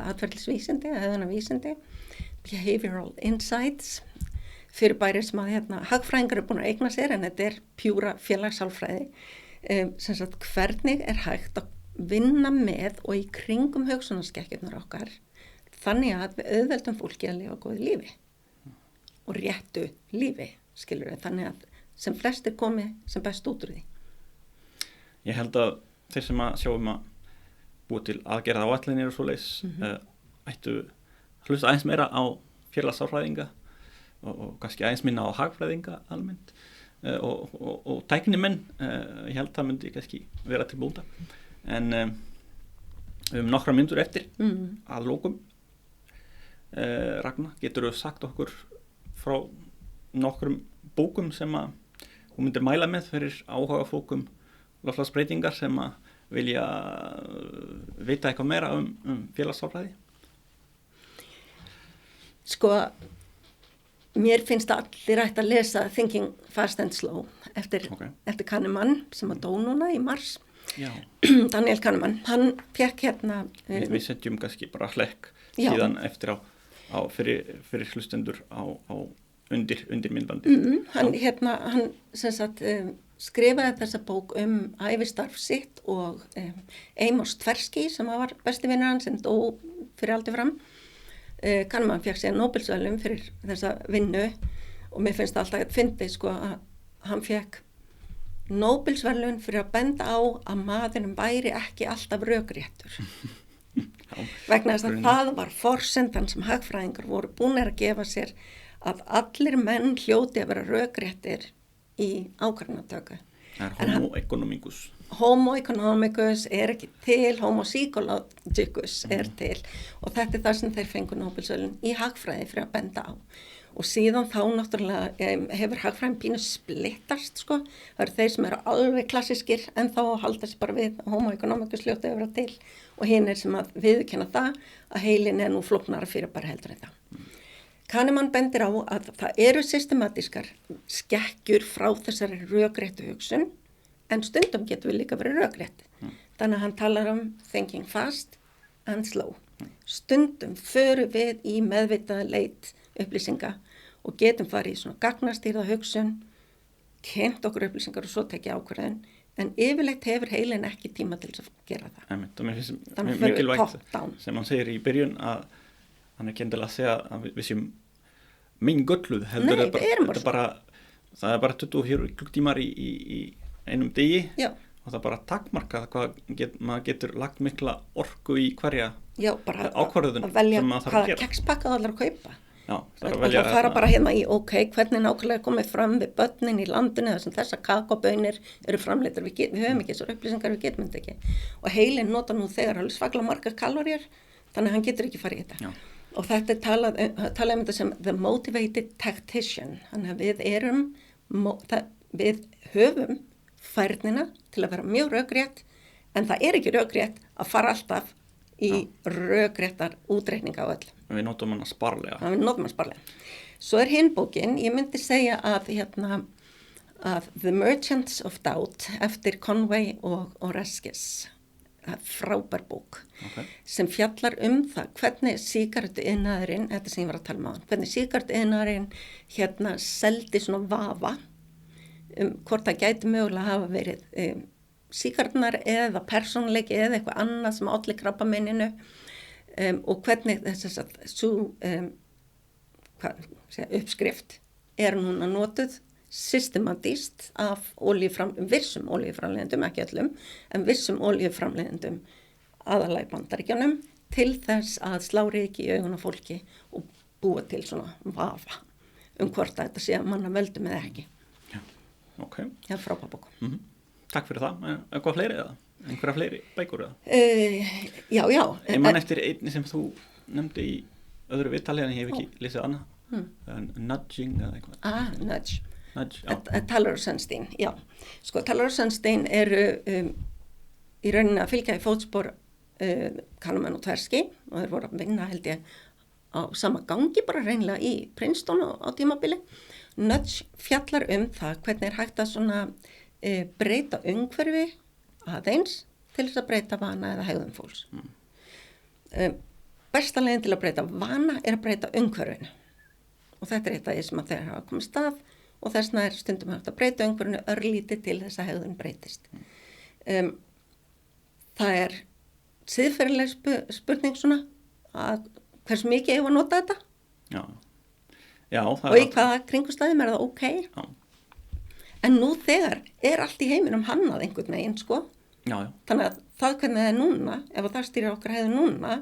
atferlisvísindi, hegðunarvísindi, behavioral insights, fyrirbæri sem að hagfræðingar eru búin að eigna sér, en þetta er pjúra félagssálfræði, sem sagt hvernig er hægt að vinna með og í kringum hugsunarskekkjurnar okkar þannig að við auðveldum fólki að lifa góðu lífi og réttu lífi, skilur við, þannig að sem flestir komi sem best út úr því. Ég held að þeir sem að sjáum að búa til aðgerða áætlanir og svoleiðis ættu hlusta aðeins meira á félagssálfræðinga og kannski aðeins minna á hagfræðinga almennt og tæknimenn, ég held það myndi kannski vera til bóta, en nokkra myndur eftir að lokum. Ragna, geturðu sagt okkur frá nokkrum bókum sem að hún myndir mæla með fyrir áhuga fólkum loftslagsbreytingar sem að vilja vita eitthvað meira um félagssálfræði? Sko, mér finnst að allir ætti að lesa Thinking Fast and Slow eftir Kahneman sem að dó núna í mars. Já. Daniel Kahneman, hann fekk Við setjum kannski bara hlekk síðan eftir á fyrir hlustendur á undir myndbandi. Hann sem sagt skrifaði þessa bók ævistarf sitt og Amos Tversky sem var besti vinur hann sem dó fyrir aldur fram. Kahneman fékk sér Nóbelsverðlaun fyrir þessa vinnu og mér finnst alltaf að fyndið sko að hann fékk Nóbelsverðlaun fyrir að benda á að maðurinn væri ekki alltaf rökréttur. Vegna þess að það var forsendan sem hagfræðingar voru búnir að gefa sér að allir menn hljóti að vera rökréttir í ákvarðanatöku. Það homo economicus. Homo economicus ekki til, homo psychologicus til og þetta það sem þeir fengu Nóbelsverðlaun í hagfræði fyrir að benda á. Og síðan þá náttúrulega hefur hagfræðin pínu splittast sko. Það eru þeir sem eru alveg klassískir en þá halda sér bara við homo economicus hljóta að vera til og hinn sem að viðurkenna það að heilin nú flóknara fyrir bara heldur en það. Kahneman bendir á að það eru systematískar skekkjur frá þessari rökréttu hugsun en stundum getur við líka verið rökrétt. Þannig að hann talar thinking fast and slow. Stundum förum við í meðvitaða leit upplýsinga og getum farið í svona gagnastýrða hugsun, kynnt okkur upplýsingar og svo tekja ákvörðun, en yfirleitt hefur heilin ekki tíma til að gera það. Þannig að mikilvægt sem hann segir í byrjun að hann ekki endilega að segja að við séum meingölluð heldur. Það er bara 24 klukktímar í einum degi. Já. Og það bara takmarkað hvað maður getur lagt mikla orku í hverja ákvörðun að velja hvaða kekspakka það ætlar að kaupa. Já, það fara bara hérna í hvernig nákvæmlega komið fram við börnin í landinu þar sem þessar kakobönir eru framleiddar, við höfum ekki þessar upplýsingar, við getum þetta ekki og heilin nota nú þegar alveg svaklega margar kaloríur þannig að hann getur ekki farið í þetta. Já. Og þetta talað þetta sem the motivated tactician, þannig að við höfum færnina til að vera mjög rökrétt en það er ekki rökrétt að fara alltaf í rökréttar útreikninga á öll. Við notum hana sparlega. Við notum hana sparlega. Svo hinn bókin, ég myndi segja að The Merchants of Doubt eftir Conway og Oreskes, frábær bók, sem fjallar það hvernig sígarettuiðnaðurinn, þetta sem ég var að tala um áðan, hvernig sígarettuiðnaðurinn seldi svona vafa hvort það gæti mögulega hafa verið sígarettunar eða persónuleiki eða eitthvað annað sem olli krabbameininu og hvernig uppskrift núna notuð systematíst af vissum olíuframleiðendum, ekki öllum, en vissum olíuframleiðendum aðallega í Bandaríkjunum til þess að slá ryki í augun á fólki og búa til svona vafa hvort að þetta sé að manna völdum eða ekki. Okay. Já, frábær bók. Takk fyrir það. Eitthvað fleiri eða? Einhverja fleiri bækur eða? Já. Ég man eftir einni sem þú nefndi í öðru viðtali en ég hef ekki lesið annað. Nudging eða eitthvað. Nudge, Taylor og Sunstein, já. Sko, Taylor og Sunstein eru í rauninni að fylgja í fótspor Kahneman og Tversky og þeir voru að vinna held ég á sama gangi bara reynilega í Princeton á tímabili. Nudge fjallar það hvernig hægt að svona breyta umhverfi aðeins til þess að breyta vana eða hegðun fólks. Besta leiðin til að breyta vana að breyta umhverfinu og þetta eitt af því sem að þeir hafa komið stað og þessna stundum hægt að breyta umhverfinu örlítið til þess að hegðun breytist. Það siðferðileg spurning svona að hversu mikið eigum að nota þetta? Já, og í hvaða kringumstæðum það ok? Já. En nú þegar allt í heiminum hannað einhvern veginn, sko. Já. Þannig að það hvernig það núna, ef það stýrir okkar hegðun núna,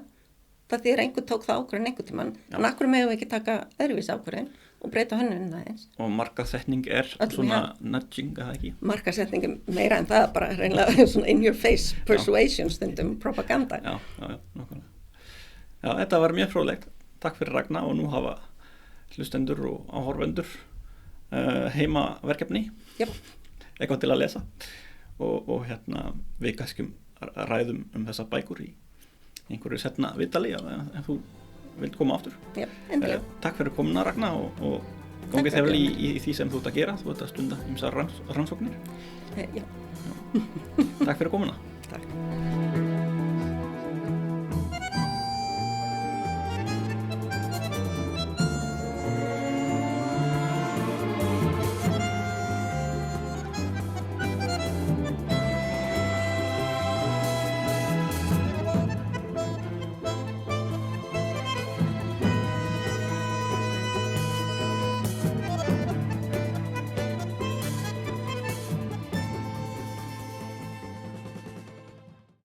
það þýðir einhver tók það ákvörðun einhvern tímann, en akkur megum við ekki taka öðruvísi ákvörðun og breyta hönnun aðeins. Og markaðssetning svona nudging, eða ekki? Markaðssetning meira en það, bara reynilega svona in your face persuasion stundum propaganda. Já, nákvæmlega. Já, þetta var mjög fróðlegt. Takk fyrir Ragna og nú hafa hlustendur og áhorfendur heimaverkefni. Yep. Eitthvað til að lesa og við kannski ræðum þessa bækur í einhverju setna viðtali ef þú vilt koma aftur. Yep, takk fyrir komuna Ragna og gangið þér vel í því sem þú ert að gera, þú ert að stunda ýmsar rannsóknir. Já. Takk fyrir komuna. Takk.